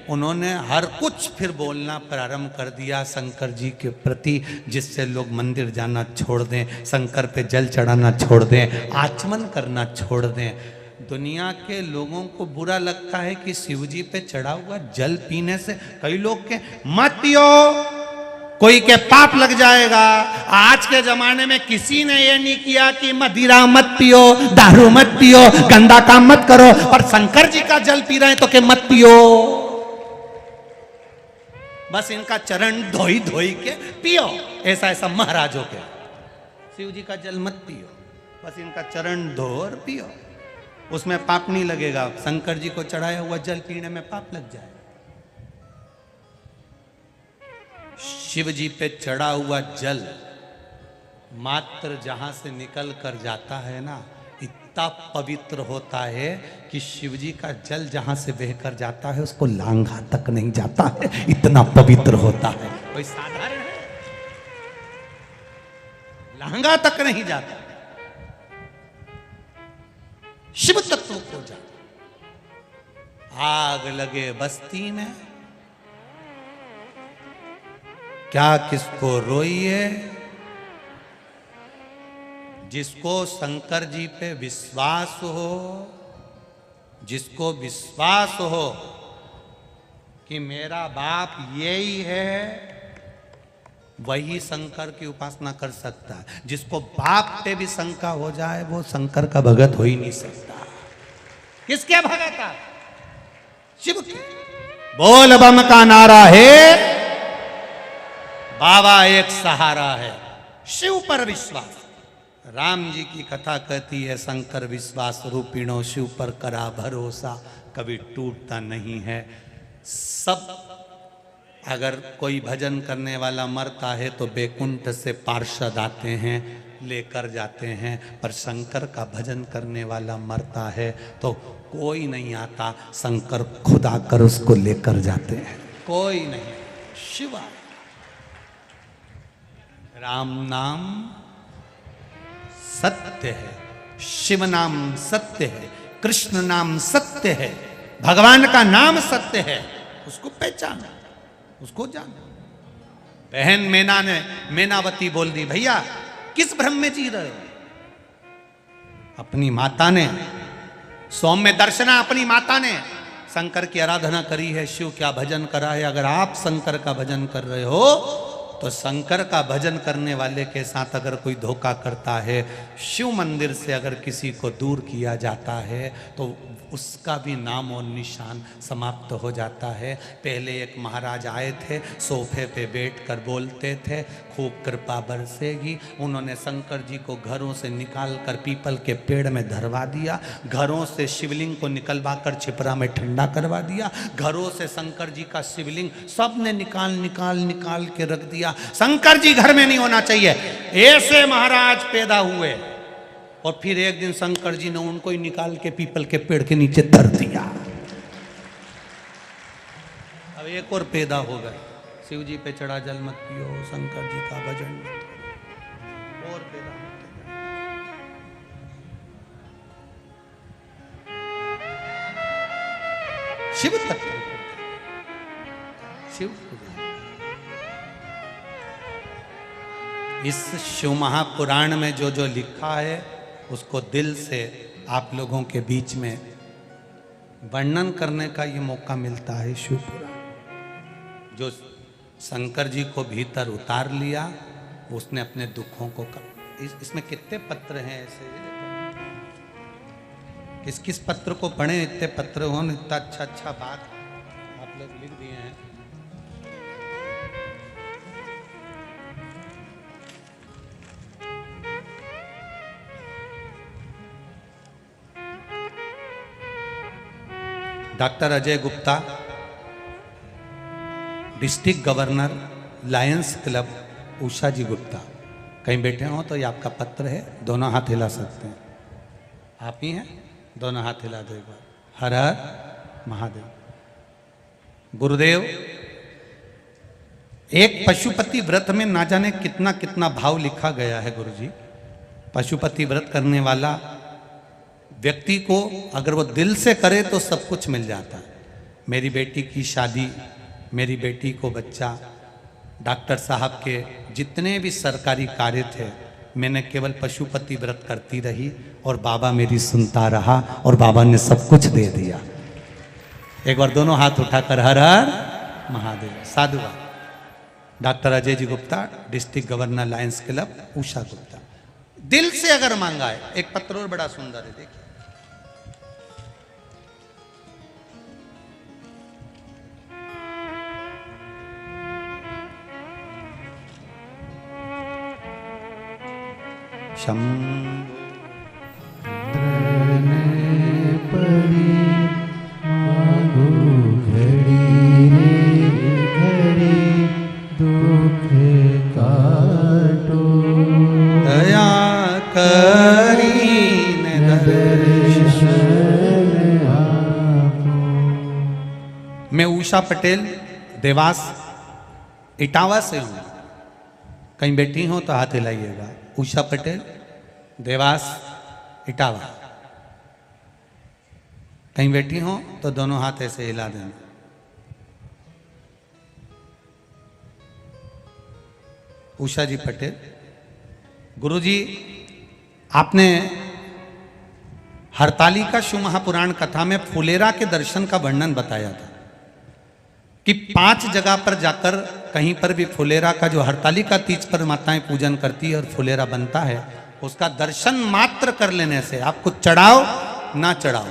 उन्होंने हर कुछ फिर बोलना प्रारंभ कर दिया शंकर जी के प्रति, जिससे लोग मंदिर जाना छोड़ दें, शंकर पे जल चढ़ाना छोड़ दें, आचमन करना छोड़ दें। दुनिया के लोगों को बुरा लगता है कि शिव जी पे चढ़ा हुआ जल पीने से कई लोग के मत पियो, कोई के पाप लग जाएगा। आज के जमाने में किसी ने ये नहीं किया कि मदिरा मत पियो, दारू मत पियो, गंदा काम मत करो, पर शंकर जी का जल पी रहे हैं तो के मत पियो। बस इनका चरण धोई धोई के पियो, ऐसा ऐसा महाराजों के। शिव जी का जल मत पियो, बस इनका चरण धो और पियो, उसमें पाप नहीं लगेगा। शंकर जी को चढ़ाया हुआ जल पीने में पाप लग जाए। शिव जी पे चढ़ा हुआ जल मात्र जहां से निकल कर जाता है ना, इतना पवित्र होता है कि शिव जी का जल जहां से बहकर जाता है उसको लांघा तक नहीं जाता है, इतना पवित्र होता है। कोई साधारण है? लांघा तक नहीं जाता, शिव तत्व को जाता। आग लगे बस्ती में, क्या किसको रोइए? जिसको शंकर जी पे विश्वास हो, जिसको विश्वास हो कि मेरा बाप यही है, वही शंकर की उपासना कर सकता है। जिसको बाप पे भी शंका हो जाए वो शंकर का भगत हो ही नहीं सकता। किसके भगत आप? शिव के। बोल बम का नारा है, बाबा एक सहारा है, शिव पर विश्वास। राम जी की कथा कहती है शंकर विश्वास रूपिणो शिव पर करा भरोसा, कभी टूटता नहीं है। सब अगर कोई भजन करने वाला मरता है तो बैकुंठ से पार्षद आते हैं लेकर जाते हैं, पर शंकर का भजन करने वाला मरता है तो कोई नहीं आता, शंकर खुद आकर उसको लेकर जाते हैं। कोई नहीं, शिवा। राम नाम सत्य है, शिव नाम सत्य है, कृष्ण नाम सत्य है, भगवान का नाम सत्य है। उसको पहचाना, उसको जाना। बहन मैनावती बोल दी, भैया किस भ्रम में जी रहे हो? अपनी माता ने, सौम्य दर्शना अपनी माता ने शंकर की आराधना करी है, शिव क्या भजन करा है। अगर आप शंकर का भजन कर रहे हो तो शंकर का भजन करने वाले के साथ अगर कोई धोखा करता है, शिव मंदिर से अगर किसी को दूर किया जाता है तो उसका भी नाम और निशान समाप्त हो जाता है। पहले एक महाराज आए थे, सोफे पे बैठकर बोलते थे खूब कृपा बरसेगी। उन्होंने शंकर जी को घरों से निकाल कर पीपल के पेड़ में धरवा दिया, घरों से शिवलिंग को निकलवा कर छिपरा में ठंडा करवा दिया, घरों से शंकर जी का शिवलिंग सब ने निकाल के रख दिया। शंकर जी घर में नहीं होना चाहिए। ऐसे महाराज पैदा हुए और फिर एक दिन शंकर जी ने उनको ही निकाल के पीपल के पेड़ के नीचे धर दिया। अब एक और पैदा हो गए, शिव जी पे चढ़ा जल मत पियो, शंकर जी का भजन मत करो, और पैदा होते गए। शिव तत्व, शिव इस शिव महापुराण में जो जो लिखा है उसको दिल से आप लोगों के बीच में वर्णन करने का ये मौका मिलता है। शिव पुराण जो शंकर जी को भीतर उतार लिया, उसने अपने दुखों को इसमें कितने पत्र हैं ऐसे, किस किस पत्र को पढ़े, इतने पत्र हो, इतना अच्छा बात आप लोग लिख दिए हैं। Doctor Ajay Gupta, district governor, Lions Club, Usha ji Gupta, कहीं बैठे हो तो ये आपका पत्र है, दोनों हाथ हिला सकते हैं। आप ही हैं, दोनों हाथ हिला दो एक बार। हर हर महादेव। गुरुदेव, एक पशुपति व्रत में ना जाने कितना कितना भाव लिखा गया है गुरुजी। पशुपति व्रत करने वाला व्यक्ति को अगर वो दिल से करे तो सब कुछ मिल जाता है। मेरी बेटी की शादी, मेरी बेटी को बच्चा, डॉक्टर साहब के जितने भी सरकारी कार्य थे, मैंने केवल पशुपति व्रत करती रही और बाबा मेरी सुनता रहा और बाबा ने सब कुछ दे दिया। एक बार दोनों हाथ उठाकर हर हर महादेव। साधुवाद। Doctor Ajay ji Gupta, district governor, Lions Club, Usha Gupta. दिल से अगर मांगा है। एक पत्र और बड़ा सुंदर है, देखिए। मैं उषा पटेल, देवास इटावा से हूं। कहीं बैठी हो तो हाथ हिलाइएगा। उषा पटेल, देवास इटावा। कहीं बैठी हो तो दोनों हाथ ऐसे हिला देना। उषा जी पटेल। गुरुजी, आपने हरतालिका शिव महापुराण कथा में फुलेरा के दर्शन का वर्णन बताया था कि 5 जगह पर जाकर कहीं पर भी फुलेरा का जो हरतालिका तीज पर माताएं पूजन करती है और फुलेरा बनता है, उसका दर्शन मात्र कर लेने से, आप कुछ चढ़ाओ ना चढ़ाओ,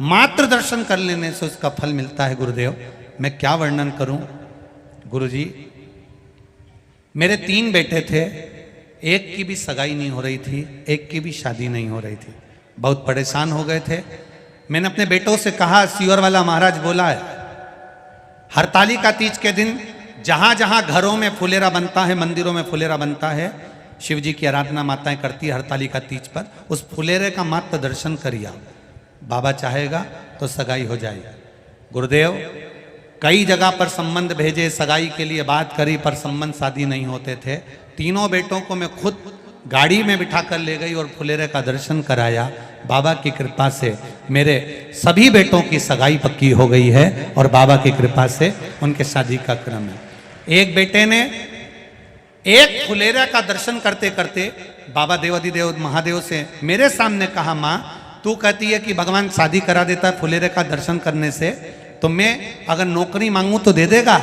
मात्र दर्शन कर लेने से उसका फल मिलता है। गुरुदेव मैं क्या वर्णन करूं गुरुजी, मेरे 3 बेटे थे, एक की भी सगाई नहीं हो रही थी, एक की भी शादी नहीं हो रही थी, बहुत परेशान हो गए थे। मैंने अपने बेटों से कहा, सीवर वाला महाराज बोला है हरतालिका तीज के दिन जहां जहां घरों में फुलेरा बनता है, मंदिरों में फुलेरा बनता है, शिव जी की आराधना माताएं करती है हरतालिका तीज पर, उस फुलेरे का मात्र दर्शन करिए, बाबा चाहेगा तो सगाई हो जाएगी। गुरुदेव कई जगह पर संबंध भेजे, सगाई के लिए बात करी, पर संबंध शादी नहीं होते थे। तीनों बेटों को मैं खुद गाड़ी में बिठा कर ले गई और फुलेरे का दर्शन कराया। बाबा की कृपा से मेरे सभी बेटों की सगाई पक्की हो गई है और बाबा की कृपा से उनके शादी का क्रम है। एक बेटे ने एक फुलेरा का दर्शन करते करते बाबा देवाधिदेव महादेव से मेरे सामने कहा, माँ तू कहती है कि भगवान शादी करा देता है फुलेरे का दर्शन करने से, तो मैं अगर नौकरी मांगू तो दे देगा?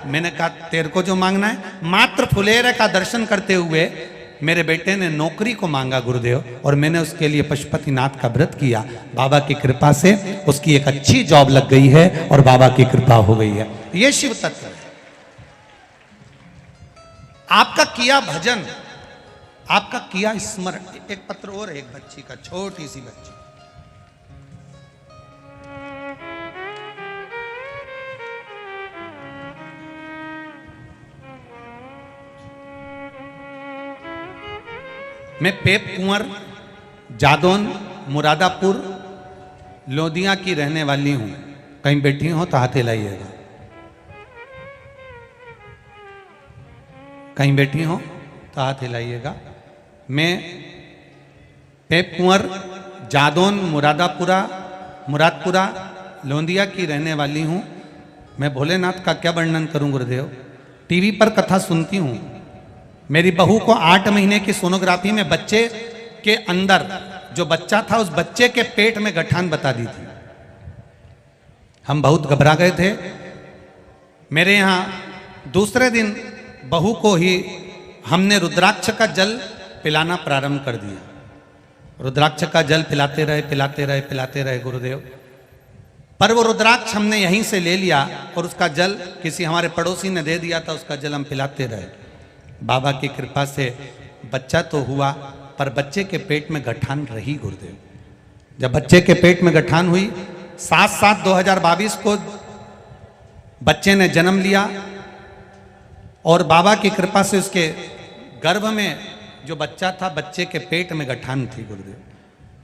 मैंने कहा तेरे को जो मांगना है, मात्र फुलेरे का दर्शन करते हुए मेरे बेटे ने नौकरी को मांगा गुरुदेव, और मैंने उसके लिए पशुपतिनाथ का व्रत किया। बाबा की कृपा से उसकी एक अच्छी जॉब लग गई है और बाबा की कृपा हो गई है। ये शिव तत्व है। आपका किया भजन, आपका किया स्मरण। एक पत्र और है, एक बच्ची का, छोटी सी बच्ची, मैं पेप कुंवर जादौन मुरादापुर लोदिया की रहने वाली हूं। कहीं बैठी हो तो हाथ हिलाइएगा, कहीं बैठी हो तो हाथ हिलाइएगा। मैं पेप कुंवर जादौन मुरादपुरा लोदिया की रहने वाली हूं। मैं भोलेनाथ का क्या वर्णन करूं गुरुदेव, टीवी पर कथा सुनती हूं। मेरी बहू को 8 महीने की सोनोग्राफी में बच्चे के अंदर जो बच्चा था उस बच्चे के पेट में गठान बता दी थी। हम बहुत घबरा गए थे। मेरे यहाँ दूसरे दिन बहू को ही हमने रुद्राक्ष का जल पिलाना प्रारंभ कर दिया। रुद्राक्ष का जल पिलाते रहे गुरुदेव। पर वो रुद्राक्ष हमने यहीं से ले लिया और उसका जल किसी हमारे पड़ोसी ने दे दिया था, उसका जल हम पिलाते रहे। बाबा की कृपा से बच्चा तो हुआ, पर बच्चे के पेट में गठान रही गुरुदेव। जब बच्चे के पेट में गठान हुई, 7/7/2022 को बच्चे ने जन्म लिया और बाबा की कृपा से उसके गर्भ में जो बच्चा था, बच्चे के पेट में गठान थी गुरुदेव।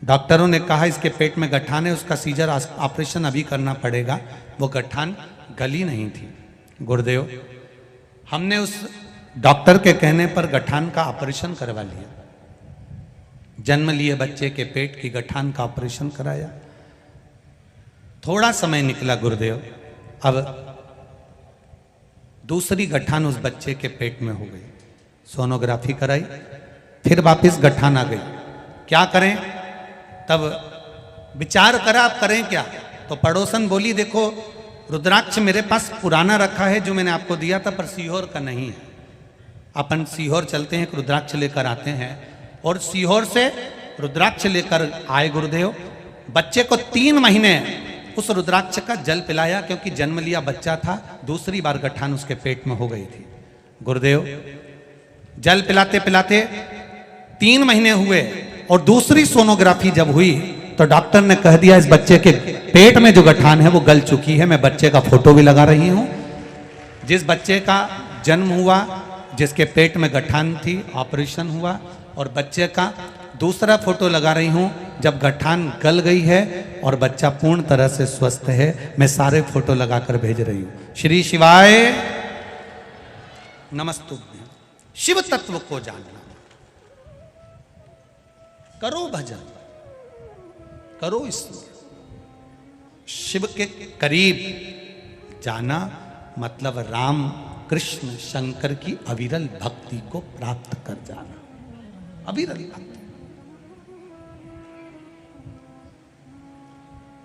डॉक्टरों ने कहा इसके पेट में गठान है, उसका सीजर ऑपरेशन अभी करना पड़ेगा। वो गठान गली नहीं थी गुरुदेव। हमने उस डॉक्टर के कहने पर गठान का ऑपरेशन करवा लिया। जन्म लिए बच्चे के पेट की गठान का ऑपरेशन कराया। थोड़ा समय निकला गुरुदेव, अब दूसरी गठान उस बच्चे के पेट में हो गई। सोनोग्राफी कराई, फिर वापस गठान आ गई। क्या करें? तब विचार करा आप करें क्या? तो पड़ोसन बोली, देखो रुद्राक्ष मेरे पास पुराना रखा है जो मैंने आपको दिया था, पर सीहोर का नहीं है। अपन सीहोर चलते हैं, रुद्राक्ष लेकर आते हैं। और सीहोर से रुद्राक्ष लेकर आए गुरुदेव। बच्चे को 3 महीने उस रुद्राक्ष का जल पिलाया, क्योंकि जन्म लिया बच्चा था, दूसरी बार गठान उसके पेट में हो गई थी गुरुदेव। जल पिलाते पिलाते 3 महीने हुए और दूसरी सोनोग्राफी जब हुई तो डॉक्टर ने कह दिया इस बच्चे के पेट में जो गठान है वो गल चुकी है। मैं बच्चे का फोटो भी लगा रही हूं। जिस बच्चे का जन्म हुआ, जिसके पेट में गठान थी, ऑपरेशन हुआ, और बच्चे का दूसरा फोटो लगा रही हूं जब गठान गल गई है और बच्चा पूर्ण तरह से स्वस्थ है। मैं सारे फोटो लगाकर भेज रही हूं। श्री शिवाय नमस्तुभ्यं। शिव तत्व को जानना, करो भजन, करो स्मरण। शिव के करीब जाना मतलब राम कृष्ण शंकर की अविरल भक्ति को प्राप्त कर जाना। अविरल भक्ति।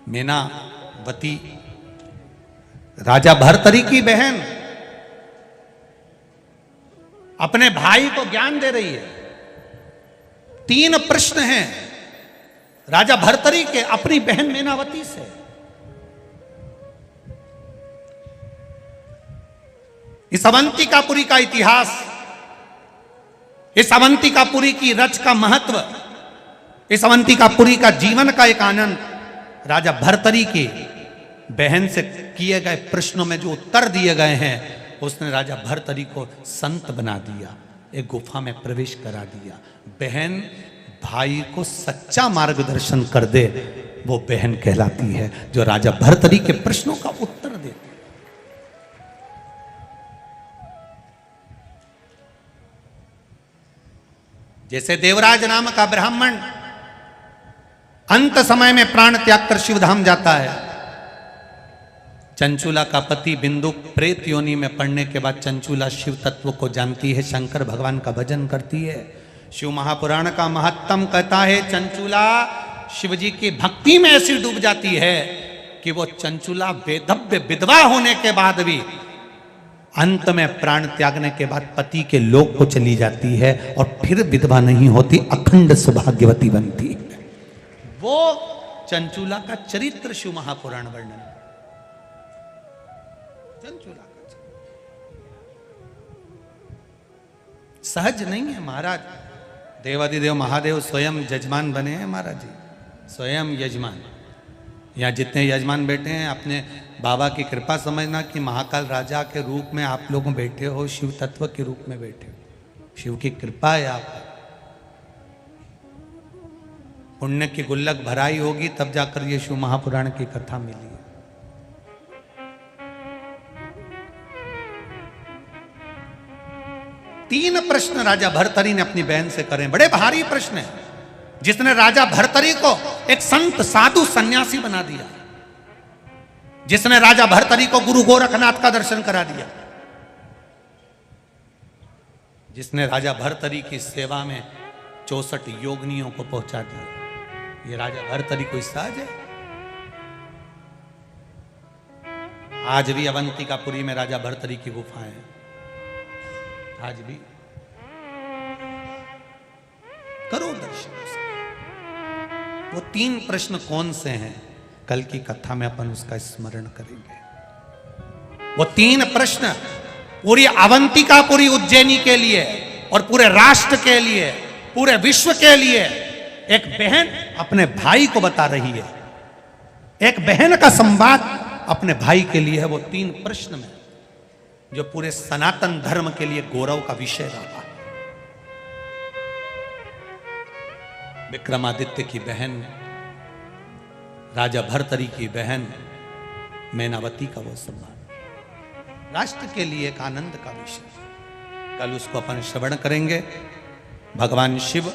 मीनावती राजा भर्तरी की बहन अपने भाई को ज्ञान दे रही है। 3 प्रश्न हैं राजा भर्तरी के अपनी बहन मेनावती से। इस अवंतिकापुरी का इतिहास, इस अवंतिकापुरी की रच का महत्व, इस अवंतिकापुरी का जीवन का एक आनंद राजा भर्तरी की बहन से किए गए प्रश्नों में जो उत्तर दिए गए हैं, उसने राजा भर्तरी को संत बना दिया, एक गुफा में प्रवेश करा दिया। बहन भाई को सच्चा मार्गदर्शन कर दे, वो बहन कहलाती है जो राजा भर्तरी के प्रश्नों का उत्तर दे। जैसे देवराज नाम का ब्राह्मण अंत समय में प्राण त्याग कर शिवधाम जाता है। चंचूला का पति बिंदु प्रेत योनि में पड़ने के बाद चंचूला शिव तत्व को जानती है, शंकर भगवान का भजन करती है। शिव महापुराण का महत्तम कहता है चंचूला शिव जी की भक्ति में ऐसी डूब जाती है कि वो चंचूला वेदव्य विधवा होने के बाद भी अंत में प्राण त्यागने के बाद पति के लोक को चली जाती है और फिर विधवा नहीं होती, अखंड सौभाग्यवती बनती है। वो चंचूला का चरित्र शिव महापुराण वर्णन। चंचूला का सहज नहीं है महाराज। देवादिदेव महादेव स्वयं यजमान बने हैं महाराज जी, स्वयं यजमान। यहाँ जितने यजमान बैठे हैं अपने बाबा की कृपा समझना कि महाकाल राजा के रूप में आप लोग बैठे हो, शिव तत्व के रूप में बैठे हो। शिव की कृपा है आप पर। पुण्य की गुल्लक भराई होगी तब जाकर ये शिव महापुराण की कथा मिली है। तीन प्रश्न राजा भर्तरी ने अपनी बहन से करे, बड़े भारी प्रश्न है, जिसने राजा भर्तरी को एक संत साधु सन्यासी बना दिया, जिसने राजा भर्तरी को गुरु गोरखनाथ का दर्शन करा दिया, जिसने राजा भर्तरी की सेवा में 64 योगिनियों को पहुंचा दिया। ये राजा भर्तरी कोई सहज है? आज भी अवंतिकापुरी में राजा भर्तरी की गुफाएं हैं, आज भी करो दर्शन। वो 3 प्रश्न कौन से हैं, कल की कथा में अपन उसका स्मरण करेंगे। वो 3 प्रश्न पूरी अवंतिकापुरी उज्जैनी के लिए और पूरे राष्ट्र के लिए, पूरे विश्व के लिए एक बहन अपने भाई को बता रही है। एक बहन का संवाद अपने भाई के लिए है। वो 3 प्रश्न में जो पूरे सनातन धर्म के लिए गौरव का विषय रहा। विक्रमादित्य की बहन, राजा भर्तरी की बहन मैनावती का वो सम्मान राष्ट्र के लिए एक आनंद का विषय। कल उसको अपन श्रवण करेंगे। भगवान शिव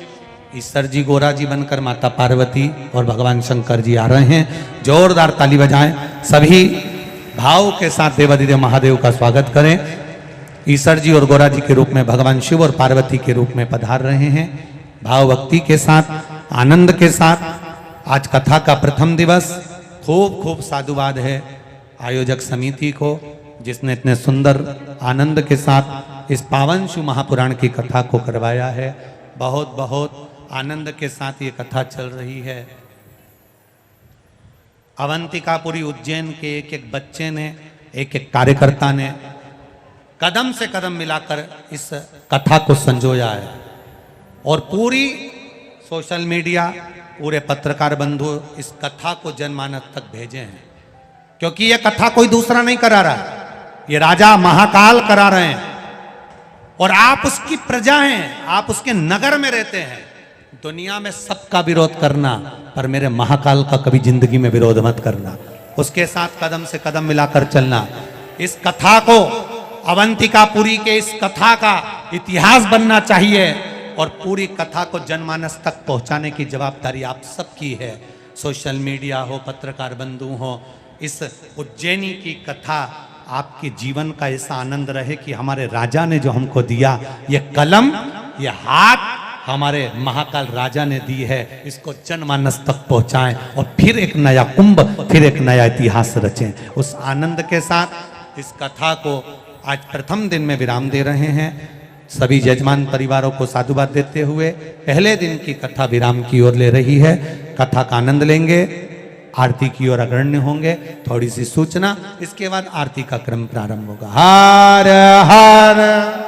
ईश्वर जी गोरा जी बनकर माता पार्वती और भगवान शंकर जी आ रहे हैं। जोरदार ताली बजाएं, सभी भाव के साथ देवादिदेव महादेव का स्वागत करें। ईश्वर जी और गोरा जी के रूप में भगवान शिव और पार्वती के रूप में पधार रहे हैं। भाव भक्ति के साथ, आनंद के साथ आज कथा का प्रथम दिवस। खूब खूब साधुवाद है आयोजक समिति को, जिसने इतने सुंदर आनंद के साथ इस पावन शिव महापुराण की कथा को करवाया है। बहुत बहुत आनंद के साथ ये कथा चल रही है। अवंतिकापुरी उज्जैन के एक एक बच्चे ने, एक एक कार्यकर्ता ने कदम से कदम मिलाकर इस कथा को संजोया है और पूरी सोशल मीडिया, पूरे पत्रकार बंधु इस कथा को जनमानस तक भेजे हैं। क्योंकि यह कथा कोई दूसरा नहीं करा रहा, ये राजा महाकाल करा रहे हैं और आप उसकी प्रजा हैं, आप उसके नगर में रहते हैं। दुनिया में सबका विरोध करना, पर मेरे महाकाल का कभी जिंदगी में विरोध मत करना। उसके साथ कदम से कदम मिलाकर चलना। इस कथा को, अवंतिकापुरी के इस कथा का इतिहास बनना चाहिए और पूरी कथा को जनमानस तक पहुंचाने की जवाबदारी आप सबकी है। सोशल मीडिया हो, पत्रकार बंधु हो, इस उज्जैनी की कथा आपके जीवन का ऐसा आनंद रहे कि हमारे राजा ने जो हमको दिया, ये कलम, ये हाथ हमारे महाकाल राजा ने दी है, इसको जनमानस तक पहुंचाएं और फिर एक नया कुंभ, फिर एक नया इतिहास रचें। उस आनंद के साथ इस कथा को आज प्रथम दिन में विराम दे रहे हैं। सभी यजमान परिवारों को साधुवाद देते हुए पहले दिन की कथा विराम की ओर ले रही है। कथा का आनंद लेंगे, आरती की ओर अग्रण्य होंगे। थोड़ी सी सूचना, इसके बाद आरती का क्रम प्रारंभ होगा। हर हर